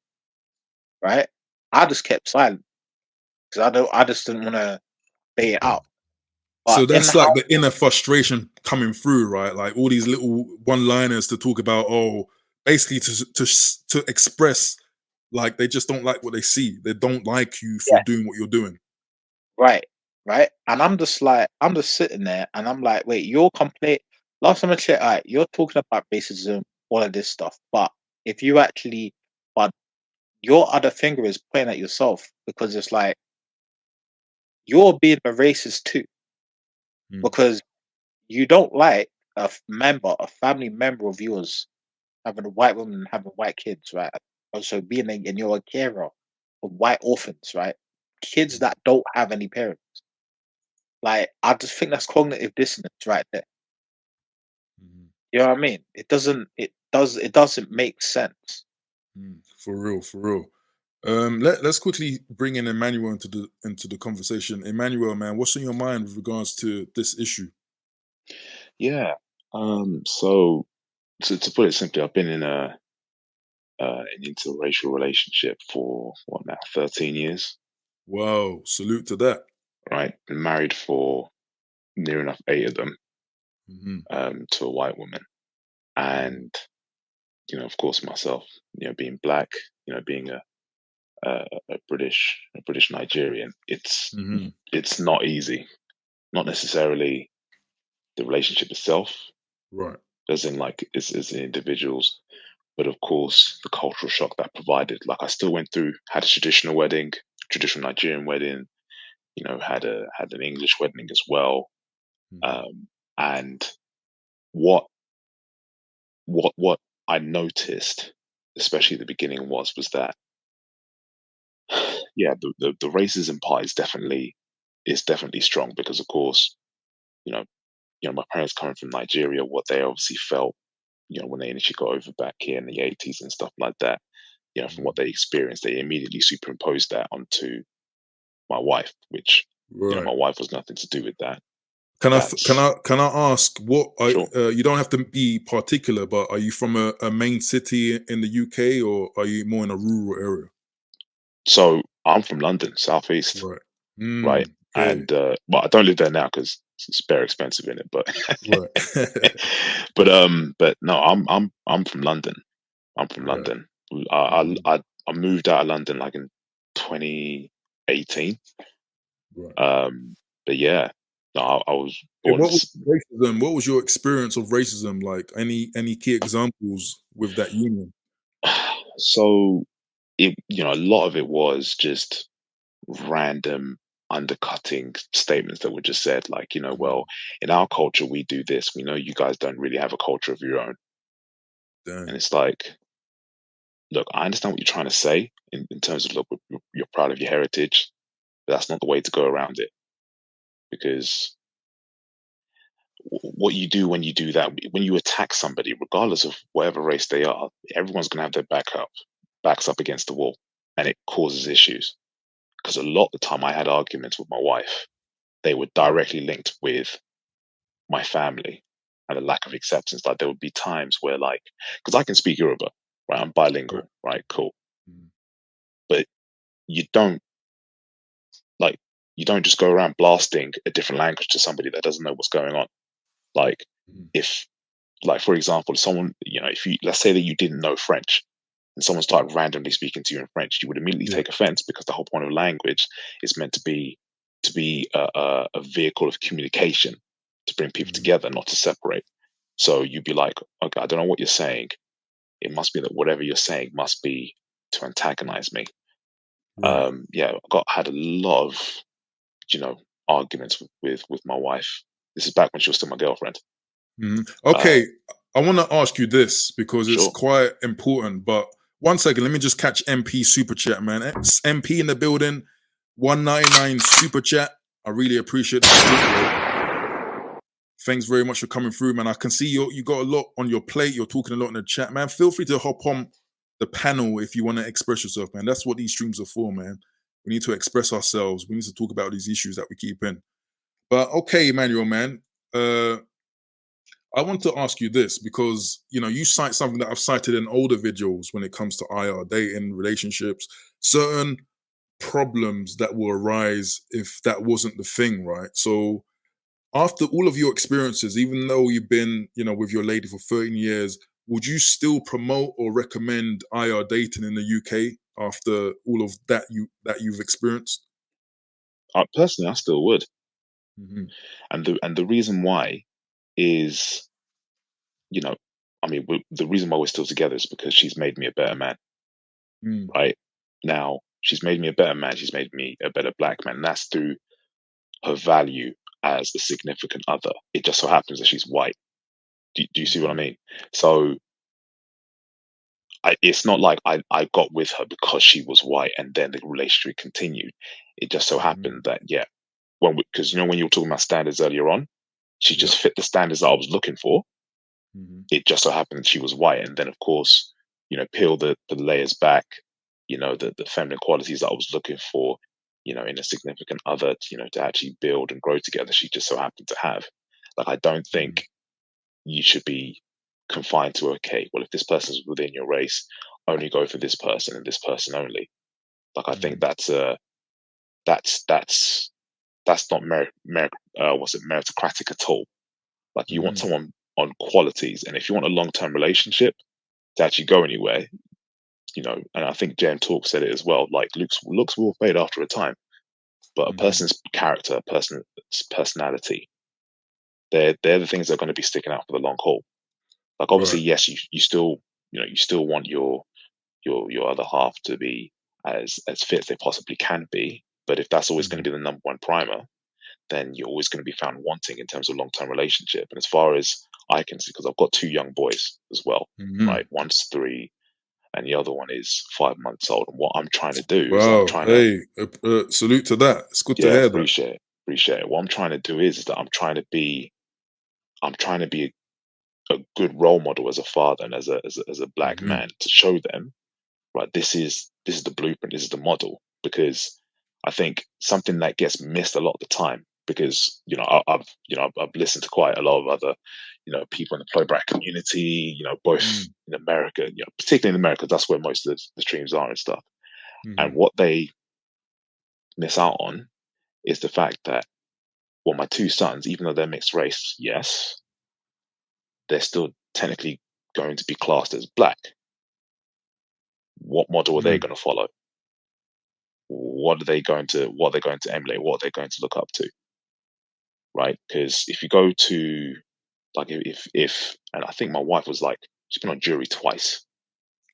right? I just kept silent because I just didn't want to bait it out. But So in the that's like house, the inner frustration coming through, right? Like all these little one-liners to talk about, basically to express like they just don't like what they see. They don't like you for yeah, doing what you're doing. right, right. And I'm just sitting there, and I'm like, wait, you're complete. Last time I checked, all right, you're talking about racism, all of this stuff, but if you actually, but your other finger is pointing at yourself because it's like you're being a racist too, Mm, because you don't like a family member of yours having a white woman and having white kids, right? Also and you're a carer of white orphans, right? Kids mm, that don't have any parents. Like, I just think that's cognitive dissonance right there. mm, You know what I mean? It doesn't make sense. for real, for real. Let's quickly bring in Emmanuel into the conversation. Emmanuel, man, what's on your mind with regards to this issue? Yeah. So to put it simply, I've been in an interracial relationship for what now, 13 years, Wow, salute to that. right? Been married for near enough 8 of them, Hmm. to a white woman. Hmm. And, of course myself, being black, being a British Nigerian, Hmm. it's not easy. Not necessarily the relationship itself, Right. as in like as individuals, but of course the cultural shock that provided. Like I still went through, had a traditional wedding, traditional Nigerian wedding, had an English wedding as well. Mhm. And what what I noticed, especially at the beginning, was that yeah, the racism part is definitely strong because of course, you know, my parents coming from Nigeria, what they obviously felt, when they initially got over back here in the 80s and stuff like that, from what Mhm. they experienced, they immediately superimposed that onto my wife, which, Right. my wife was nothing to do with that. Can I That's can I ask what I sure. you don't have to be particular, but are you from a main city in the UK or are you more in a rural area? So I'm from London, southeast, Right. right? Okay. And well, I don't live there now because it's very expensive in it. But Right. but no, I'm from London. I'm from Right. London. I Mhm. I I moved out of London like in 2018. Right. Um, but yeah, no, I was Yeah, born in what was racism? What was your experience of racism like? Any key examples with that union? so it a lot of it was just random undercutting statements that were just said like, well, Mm, in our culture we do this. We know you guys don't really have a culture of your own. And dang. it's like, look, I understand what you're trying to say in terms of, look, you're proud of your heritage, but that's not the way to go around it because what you do when you do that, when you attack somebody, regardless of whatever race they are, everyone's going to have their backs up against the wall, and it causes issues. Because a lot of the time, I had arguments with my wife. They were Right. directly linked with my family and a lack of acceptance. Like there would be times where, like, because I can speak Yoruba, right? I'm Right. bilingual, right? Cool, Mm, but you don't like you don't just go around blasting a different language to somebody that doesn't know what's going on. Like mm, if like for example someone if you let's say that you didn't know French and someone started randomly speaking to you in French, you would immediately yeah. take offense because the whole point of language is meant to be a vehicle of communication to bring people Mhm. together, not to separate. So you'd be like, okay, I don't know what you're saying. It must be that whatever you're saying must be to antagonize me. Right. Yeah, had a lot of you know arguments with my wife. This is back when she was still my girlfriend. Mhm. uh Okay, I want to ask you this because it's sure. quite important. But one second, let me just catch MP super chat, man. MP in the building, 199 super chat. I really appreciate the support, bro. Thanks very much for coming through, man. I can see you got a lot on your plate. You're talking a lot in the chat, man. Feel free to hop on the panel if you want to express yourself, man. That's what these streams are for, man. We need to express ourselves. We need to talk about these issues that we keep in. But okay, Emmanuel, man. Uh, I want to ask you this because you cite something that I've cited in older videos when it comes to IR dating relationships, certain problems that will arise if that wasn't the thing, right? So after all of your experiences, even though you've been, with your lady for 13 years, would you still promote or recommend IR dating in the UK after all of that you've experienced? Personally, I still would, Hmm. and the reason why is you know I mean the reason why we're still together is because she's made me a better man. Mm, Right now, she's made me a better man. She's made me a better black man. And that's through her value as a significant other. It just so happens that she's white. Do you see what I mhm, mean? So it's not like I got with her because she was white and then the relationship continued. It just so mhm, happened that, yeah, because when you were talking about standards earlier on, she yeah. just fit the standards that I was looking for. Mhm, It just so happened that she was white, and then of course, peel the layers back. The feminine qualities that I was looking for, in a significant other, to actually build and grow together. She just so happened to have. Like, I don't mhm, think you should be confined to, okay, well, if this person's within your race, only go for this person and this person only. Like, I think mhm, that's that's not what's it, meritocratic at all. Like, you want mhm, someone on qualities, and if you want a long term relationship to actually go anywhere, and I think Jan Talk said it as well. Like, looks will fade after a time, but a mhm. person's character, a person's personality, they're the things that are going to be sticking out for the long haul. Like, obviously, Right. yes, you still you still want your other half to be as fit as they possibly can be, but if that's always going Mhm, to be the number one primer, then you're always going to be found wanting in terms of long-term relationship. And as far as I can see, because I've got two young boys as well, right? One's 3 and the other one is 5 months old. And what I'm trying to do is I'm Wow. trying to, Hey, salute to that. It's good to yeah, hear that. appreciate it. What I'm trying to do is that I'm trying to be a good role model as a father and as a black man to show them, right, this is the blueprint, this is the model. Because I think something that gets missed a lot of the time, because I've listened to quite a lot of other people in the pro black community, both in America, particularly in America, that's where most of the streams are and stuff. And what they miss out on is the fact that, well, my two sons, even though they're mixed race, yes, they're still technically going to be classed as black. What model are they going to follow? What are they going to emulate? What are they going to look up to? Right? Because if you go to, like, if and I think my wife was like, she's been on jury twice,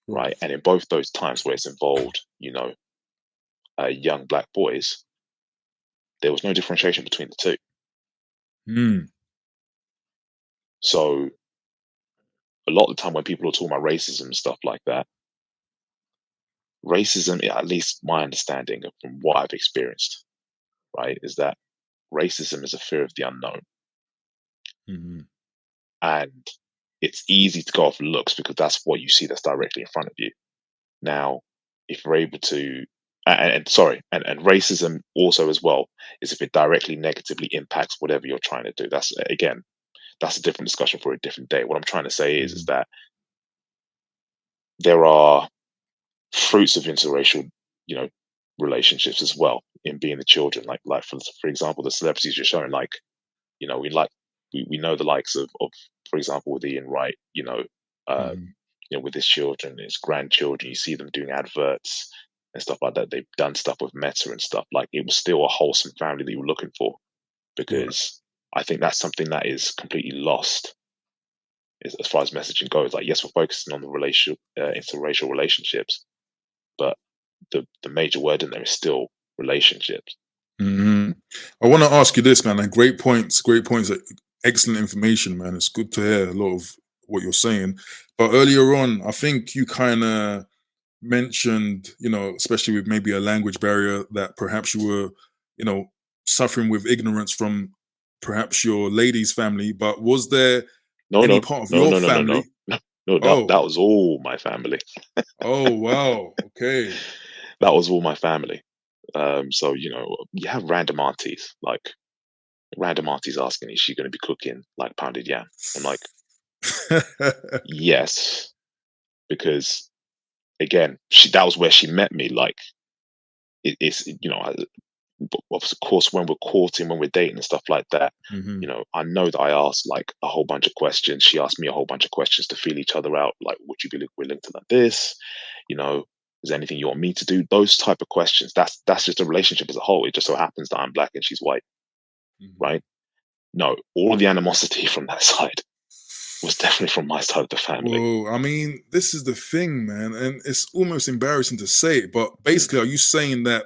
right? And in both those times where it's involved, young black boys, there was no differentiation between the two. So a lot of the time when people are talking about racism and stuff like that, racism, at least my understanding from what I've experienced, right, is that racism is a fear of the unknown. And it's easy to go off looks because that's what you see that's directly in front of you. Now, if we're able to, and racism also as well, is if it directly negatively impacts whatever you're trying to do. That's a different discussion for a different day. What I'm trying to say is that there are fruits of interracial, relationships as well in being the children. Like for example, the celebrities you're showing, like, we know the likes of for example, with Ian Wright, with his children, his grandchildren, you see them doing adverts and stuff like that. They've done stuff with Meta and stuff. Like, it was still a wholesome family that you were looking for, because I think that's something that is completely lost as far as messaging goes. Like, yes, we're focusing on the interracial relationships, but the major word in there is still relationships. I want to ask you this, man. And great points, excellent information, man. It's good to hear a lot of what you're saying. But earlier on, I think you kind of mentioned, especially with maybe a language barrier, that perhaps you were, suffering with ignorance from perhaps your lady's family. But was there any part of your family? No, that was all my family. Oh, wow. Okay. That was all my family. So, you have random aunties asking, is she going to be cooking like pounded yam? I'm like, yes, because again, that was where she met me. Like, it's of course, when we're courting, when we're dating and stuff like that, I know that I asked like a whole bunch of questions. She asked me a whole bunch of questions to feel each other out. Like, would you be willing to learn this? Is there anything you want me to do? Those type of questions. That's just a relationship as a whole. It just so happens that I'm black and she's white, right? No, all of the animosity from that side was definitely from my side of the family. Whoa, I mean, this is the thing, man, and it's almost embarrassing to say it, but basically, are you saying that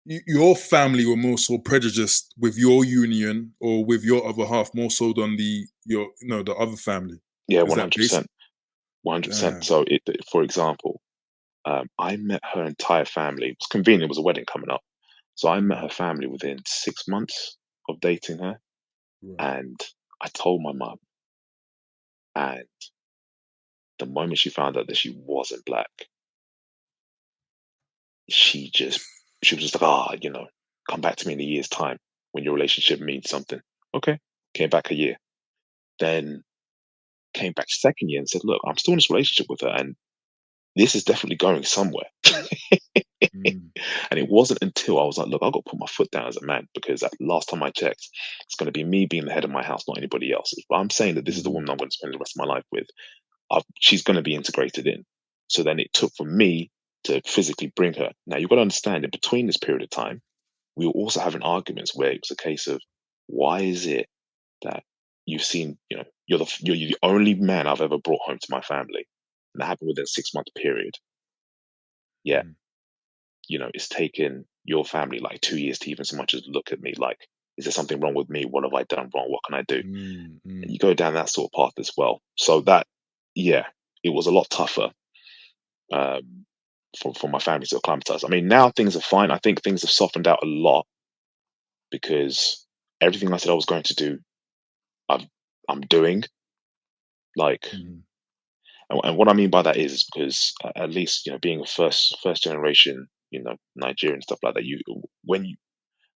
your family were more so prejudiced with your union or with your other half more so than the other family? Yeah, Is that 100%. 100%. So, for example, I met her entire family. It was convenient. It was a wedding coming up. So I met her family within 6 months of dating her. And I told my mum. And the moment she found out that she wasn't black, she was just like, come back to me in a year's time when your relationship means something. Okay. Came back a year. Then came back second year and said, look, I'm still in this relationship with her, and this is definitely going somewhere. And it wasn't until I was like, look, I've got to put my foot down as a man, because last time I checked, it's going to be me being the head of my house, not anybody else's. But I'm saying that this is the woman I'm going to spend the rest of my life with. She's going to be integrated in. So then it took for me to physically bring her. Now, you've got to understand, in between this period of time, we were also having arguments where it was a case of, why is it that you've seen, you're the only man I've ever brought home to my family, and that happened within a 6-month period. Yeah. It's taken your family like 2 years to even so much as look at me like, is there something wrong with me? What have I done wrong? What can I do? And you go down that sort of path as well. So that, yeah, it was a lot tougher for my family to acclimatize. I mean, now things are fine. I think things have softened out a lot because everything I said I was going to do, I'm doing. Like, and what I mean by that is because at least being a first generation Nigerian, stuff like that. When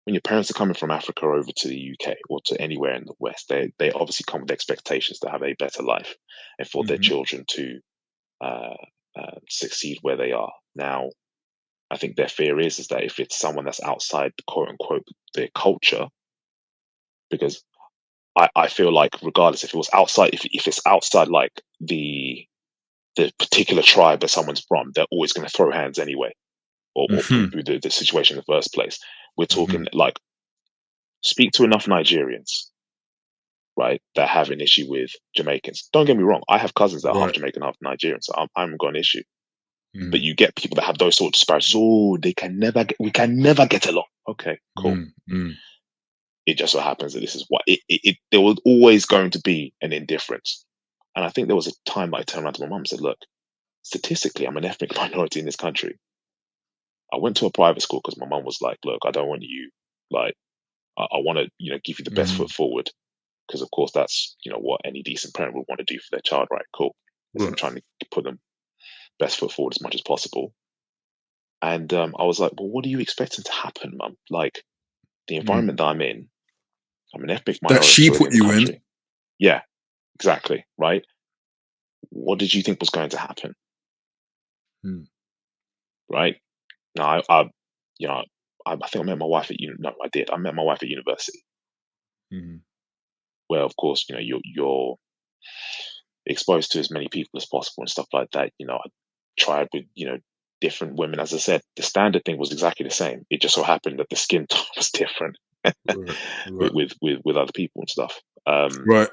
your parents are coming from Africa over to the UK or to anywhere in the West, they obviously come with expectations to have a better life and for their children to uh, succeed where they are. Now, I think their fear is that if it's someone that's outside the quote unquote their culture, because I feel like regardless if it was outside, if it's outside like the particular tribe that someone's from, they're always going to throw hands anyway, or put through the situation in the first place. We're talking like speak to enough Nigerians, right, that have an issue with Jamaicans. Don't get me wrong, I have cousins that are half Jamaican, half Nigerian, so I haven't got an issue. But you get people that have those sort of disparities. Oh, we can never get along. Okay, cool. It just so happens that this is what there was always going to be an indifference. And I think there was a time I turned around to my mum and said, look, statistically, I'm an ethnic minority in this country. I went to a private school because my mum was like, look, I don't want you, like, I want to, give you the best foot forward. Because, of course, that's, what any decent parent would want to do for their child, right? Cool. I'm trying to put them best foot forward as much as possible. And I was like, well, what are you expecting to happen, mum? Like, the environment that I'm in, I'm an ethnic that minority she already put in the you country. in. Yeah, exactly. Right. What did you think was going to happen? Right. Now, I think I met my wife at no, I did. I met my wife at university, where, of course, you're exposed to as many people as possible and stuff like that. I tried with different women. As I said, the standard thing was exactly the same. It just so happened that the skin tone was different with other people and stuff. Right.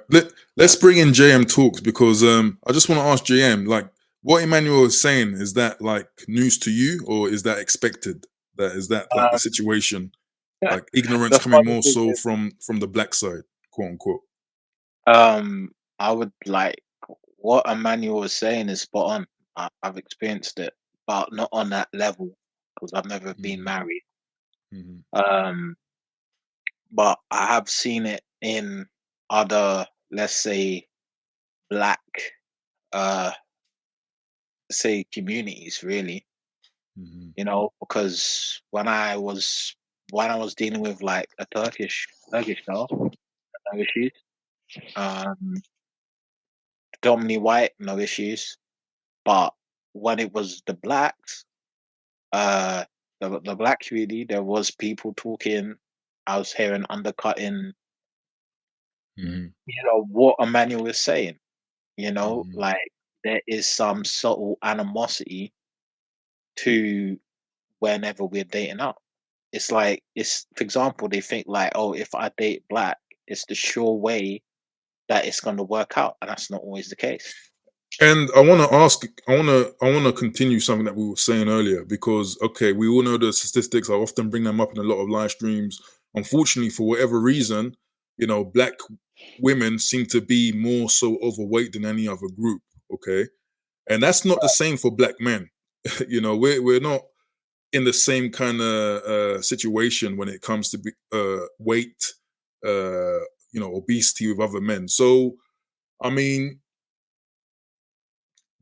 Let's bring in JM Talks because I just want to ask JM, like, what Emmanuel is saying, is that like news to you, or is that expected? Is that like the situation, like ignorance The coming funny more thing so is, from the black side, quote unquote? I would like what Emmanuel was saying is spot on. I've experienced it, but not on that level because I've never been married. But I have seen it in other, let's say, black, uh, say communities, really. Because when I was dealing with like a Turkish girl, no issues. Predominantly white, no issues. But when it was the blacks, uh, the black community, there was people talking. I was hearing undercutting, what Emmanuel is saying. Like there is some subtle animosity to whenever we're dating up. It's like for example, they think like, oh, if I date black, it's the sure way that it's going to work out, and that's not always the case. And I want to ask, I want to continue something that we were saying earlier because, okay, we all know the statistics. I often bring them up in a lot of live streams. Unfortunately, for whatever reason, black women seem to be more so overweight than any other group. Okay, and that's not the same for black men. We're not in the same kind of situation when it comes to weight, obesity with other men. So, I mean,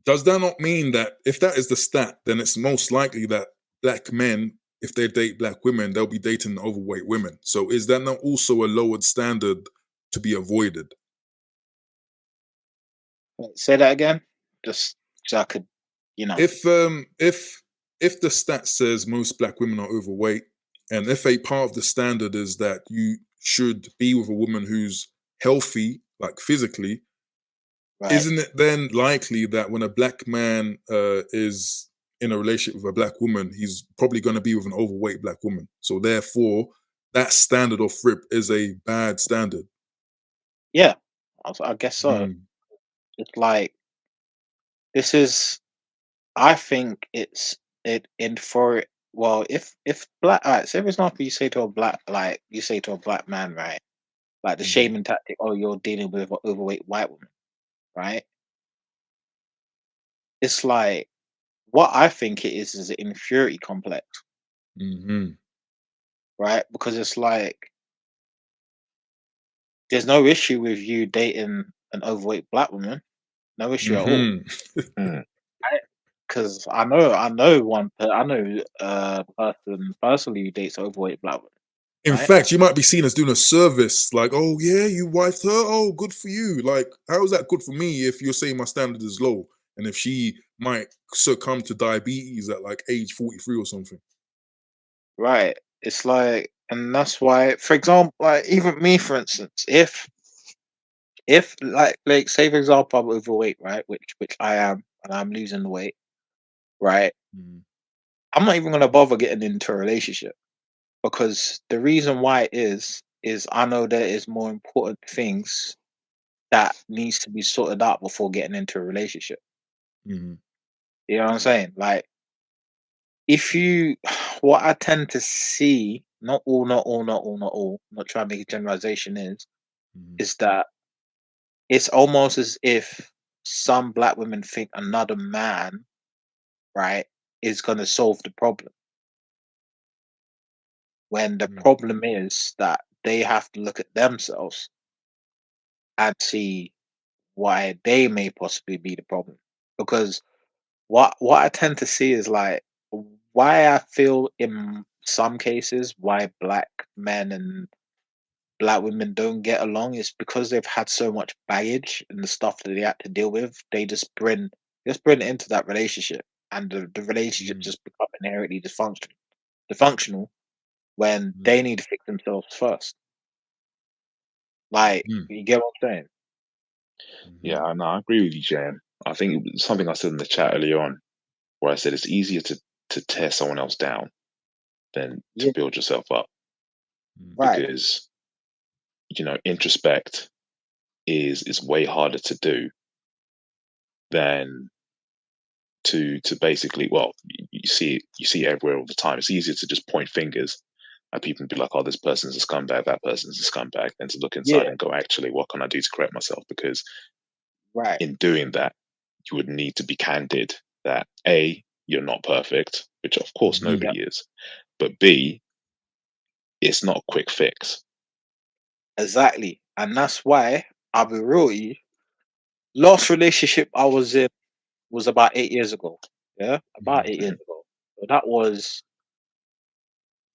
does that not mean that if that is the stat, then it's most likely that black men, if they date black women, they'll be dating overweight women? So is that not also a lowered standard to be avoided? Say that again, just so I could, If the stat says most black women are overweight, and if a part of the standard is that you should be with a woman who's healthy, like physically, right. isn't it then likely that when a black man is in a relationship with a black woman, he's probably going to be with an overweight black woman? So therefore, that standard of FRIP is a bad standard. Yeah, I guess so. It's like this is. I think it's it in for Well, if black, alright, say for example, you say to a black, like you say to a black man, right, like the Mhm. shaming tactic. Oh, you're dealing with an overweight white woman, right? It's like what I think it is an inferiority complex, Mhm. right? Because it's like there's no issue with you dating an overweight black woman, no issue at all, Mhm. Mm. right? Because I know a person personally who dates an overweight black woman, In right? fact, you might be seen as doing a service, like, "Oh yeah, you wifed her. Oh, good for you." Like, how is that good for me if you're saying my standard is low, and if she might succumb to diabetes at like age 43 or something? Right. It's like, and that's why, for example, like even me, for instance, if like say for example I'm overweight, right, which I am, and I'm losing the weight, right, Mhm. I'm not even gonna bother getting into a relationship because the reason why is I know there is more important things that needs to be sorted out before getting into a relationship. Mhm. You know what I'm saying? Like if you, what I tend to see, not trying to make a generalization Mhm. is that it's almost as if some black women think another man, right, is going to solve the problem. When the Mhm. problem is that they have to look at themselves and see why they may possibly be the problem. Because what I tend to see is like why I feel in some cases why black men and black women don't get along is because they've had so much baggage and the stuff that they had to deal with. They just bring it into that relationship, and the relationship Mhm. just become inherently dysfunctional when they Mhm. need to fix themselves first. Like Mhm. you get what I'm saying? Yeah, Mhm. I agree with you, Jan. I think it was something I said in the chat earlier on, where I said it's easier to tear someone else down than to Yeah, build yourself up, Mhm. right. because introspect is way harder to do than to basically, well, you see it everywhere all the time. It's easier to just point fingers at people and be like, oh, this person's a scumbag, that person's a scumbag, than to look inside Yeah, and go, actually, what can I do to correct myself? Because right. in doing that, you would need to be candid that A, you're not perfect, which of course Mhm. Yeah, nobody is, but B, it's not a quick fix. exactly. And that's why I'll be real with you. Last relationship I was in was about 8 years ago. Yeah, about Mhm. 8 years ago. So that was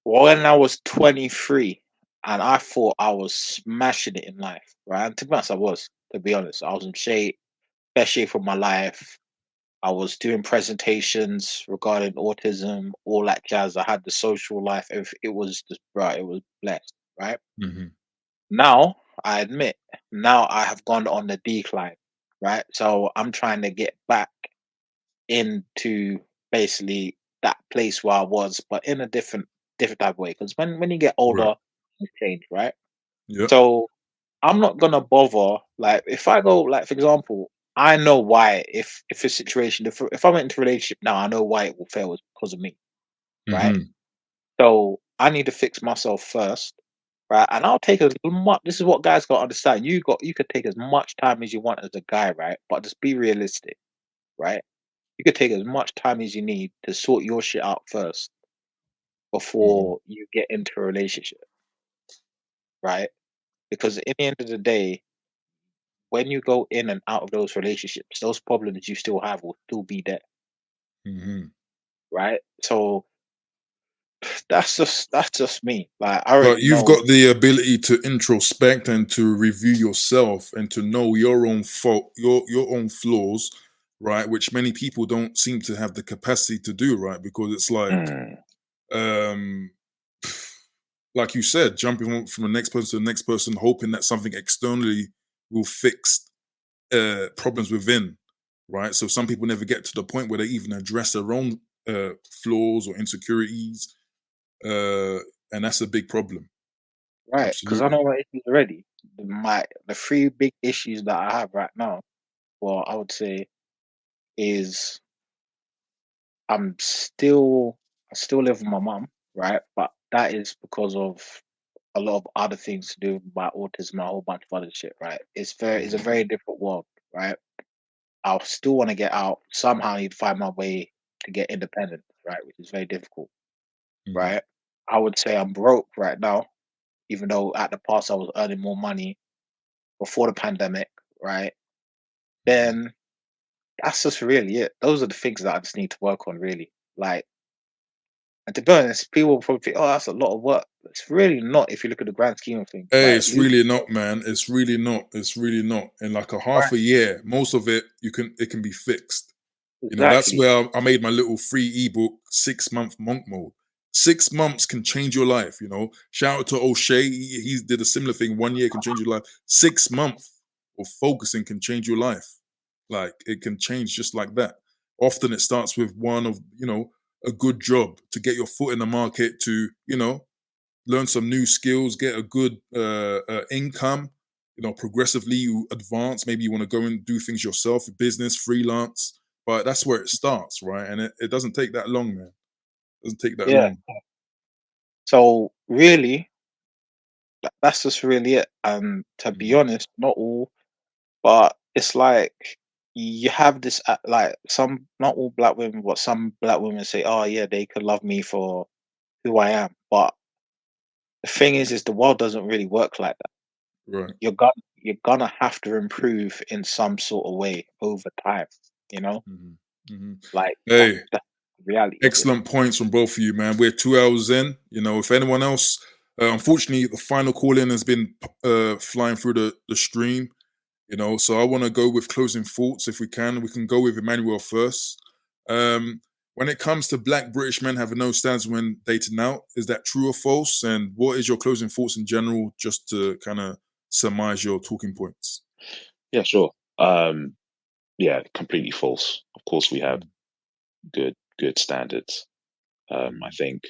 when I was 23, and I thought I was smashing it in life, right? And to be honest, I was. To be honest, I was in shape, best shape of my life. I was doing presentations regarding autism, all that jazz. I had the social life. It was just, right. It was blessed, right? Mhm. Now, I admit, now I have gone on the decline, right? So I'm trying to get back into basically that place where I was, but in a different type of way. Because when you get Right. older, things change, right? Yep. So I'm not gonna bother. Like if I go, like for example, I know why. If a situation, if I went into a relationship now, I know why it will fail is because of me, right? Mhm. So I need to fix myself first, right? And I'll take as much. This is what guys got to understand. You could take as much time as you want as a guy, right? But just be realistic, right? You could take as much time as you need to sort your shit out first Mhm. before you get into a relationship, right? Because in the end of the day, when you go in and out of those relationships, those problems you still have will still be there, Mhm. right? So that's just me. Like I But already you've know, got the ability to introspect and to review yourself and to know your own fault, your own flaws, right? Which many people don't seem to have the capacity to do, right? Because it's Mm, um, like you said, jumping from the next person to the next person, hoping that something externally will fix problems within, right? So some people never get to the point where they even address their own flaws or insecurities, uh, and that's a big problem. right? Because I Absolutely. know my issues already. The three big issues that I have right now, well, I would say is I'm still I still live with my mum, right? But that is because of a lot of other things to do with my autism, a whole bunch of other shit, right? It's a very different world, right? I'll still want to get out. Somehow I need to find my way to get independent, right? Which is very difficult, Mhm. right? I would say I'm broke right now, even though at the past I was earning more money before the pandemic, right? Mhm. Then that's just really it. Those are the things that I just need to work on, really. Like, and to be honest, people will probably think, "Oh, that's a lot of work." It's really not if you look at the grand scheme of things. Hey, Like, it's really not, man. It's really not. It's really not. In like a half right, a year, most of it it can be fixed. You know, that's exactly. where I made my little free ebook, 6 month monk mode. 6 months can change your life. You know, shout out to O'Shea. He did a similar thing. 1 year can change your life. 6 months of focusing can change your life. Like it can change just like that. Often it starts with one of, a good job to get your foot in the market to, learn some new skills, get a good income. You know, progressively you advance. Maybe you want to go and do things yourself, business, freelance. But that's where it starts, right? And it doesn't take that long, man. It doesn't take that Yeah. long. So really, that's just really it. And to be Mhm. honest, not all, but it's like you have this like some not all black women, but some black women say, "Oh yeah, they could love me for who I am." But the thing is the world doesn't really work like that. Right. You're gonna have to improve in some sort of way over time. You know, Hmm. Hmm. like Hey, that's the reality of it. excellent points from both of you, man. We're 2 hours in. You know, if anyone else, unfortunately, the final call in has been flying through the stream. You know, so I want to go with closing thoughts if we can. We can go with Emmanuel first. When it comes to black British men having no standards when dating out, is that true or false? And what is your closing thoughts in general, just to kind of surmise your talking points? Yeah, sure. Yeah, completely false. Of course, we have good standards. I Mm-hmm. think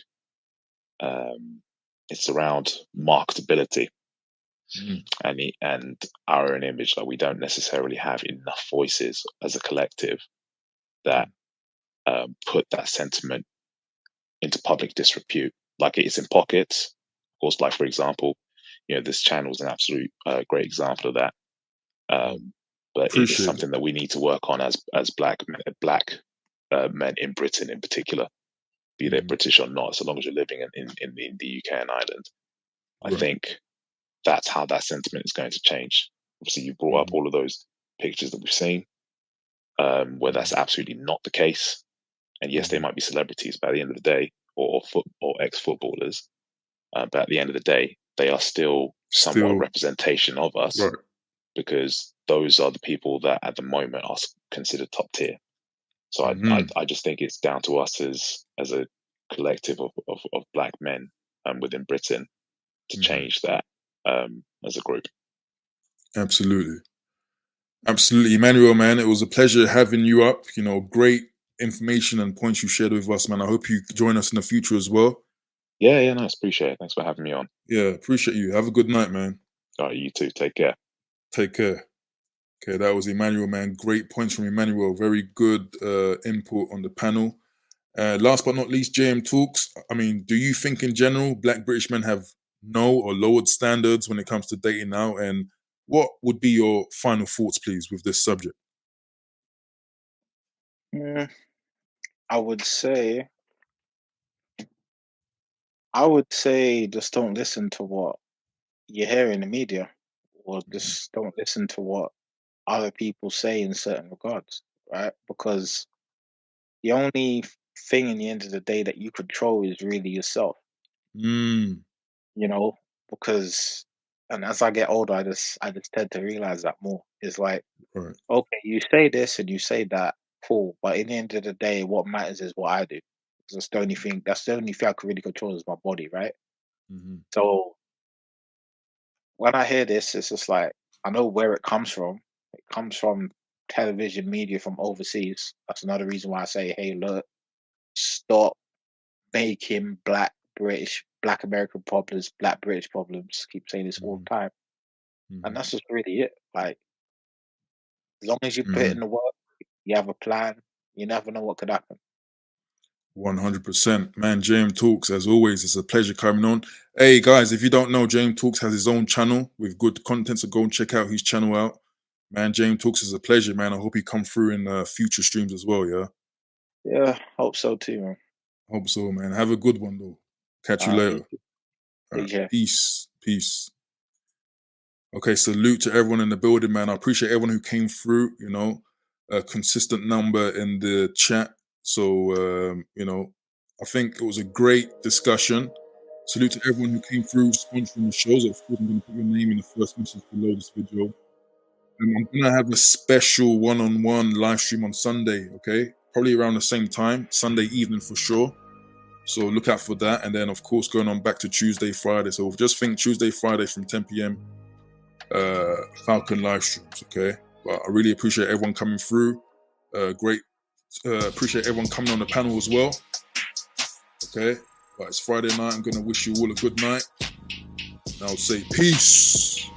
um, it's around marketability and our own image. Like we don't necessarily have enough voices as a collective that put that sentiment into public disrepute. Like it is in pockets. Of course, like for example, this channel is an absolute great example of that. Um, but it is Appreciate it. something that we need to work on as black men in Britain, in particular, be they Mm-hmm. British or not. So long as you're living in the UK and Ireland, I Right. think that's how that sentiment is going to change. Obviously, you brought up Mm-hmm. all of those pictures that we've seen, where that's Mm-hmm. absolutely not the case. And yes, they Mm-hmm. might be celebrities by the end of the day, or ex footballers, but at the end of the day, they are still somewhat a Still, representation of us right. because those are the people that at the moment are considered top tier. So Mm-hmm. I just think it's down to us as a collective of black men within Britain to Mm-hmm. change that as a group. Absolutely. Absolutely. Emmanuel, man, it was a pleasure having you up. You know, great information and points you shared with us, man. I hope you join us in the future as well. Yeah, nice. Appreciate it. Thanks for having me on. Yeah, appreciate you. Have a good night, man. All right, you too. Take care. Take care. Okay, that was Emmanuel, man. Great points from Emmanuel. Very good input on the panel. Last but not least, JM Talks. I mean, do you think in general black British men have no or lowered standards when it comes to dating now? And what would be your final thoughts, please, with this subject? Mm, I would say, I would say, just don't listen to what you hear in the media, or Mhm. just don't listen to what other people say in certain regards, right? Because the only thing in the end of the day that you control is really yourself, Mm, you know, because and as I get older, I just tend to realize that more. It's like, right. okay, you say this and you say that, cool, but in the end of the day, what matters is what I do. 'Cause that's the only thing I can really control is my body, right? Hmm. So when I hear this, it's just like I know where it comes from. It comes from television media from overseas. That's another reason why I say, hey, look, stop making black American problems, black British problems. Keep saying this all Hmm. the time. And Hmm. that's just really it. Like, as long as you put Hmm. in the work, you have a plan, you never know what could happen. 100%. Man, James Talks, as always, it's a pleasure coming on. Hey, guys, if you don't know, James Talks has his own channel with good content, so go and check out his channel out. Man, James Talks is a pleasure, man. I hope he come through in future streams as well, yeah? Yeah, hope so too, man. Hope so, man. Have a good one, though. Catch you later. All Take right. care. Peace. Peace. Okay, salute to everyone in the building, man. I appreciate everyone who came through, you know, a consistent number in the chat. So, I think it was a great discussion. Salute to everyone who came through sponsoring the shows. Of course, I'm going to put your name in the first message below this video. And I'm going to have a special one-on-one live stream on Sunday, okay? Probably around the same time, Sunday evening for sure. So look out for that. And then, of course, going on back to Tuesday, Friday. So just think Tuesday, Friday from 10 p.m. Falcon live streams, okay? But I really appreciate everyone coming through. Appreciate everyone coming on the panel as well. Okay? But it's Friday night. I'm going to wish you all a good night. And I'll say peace.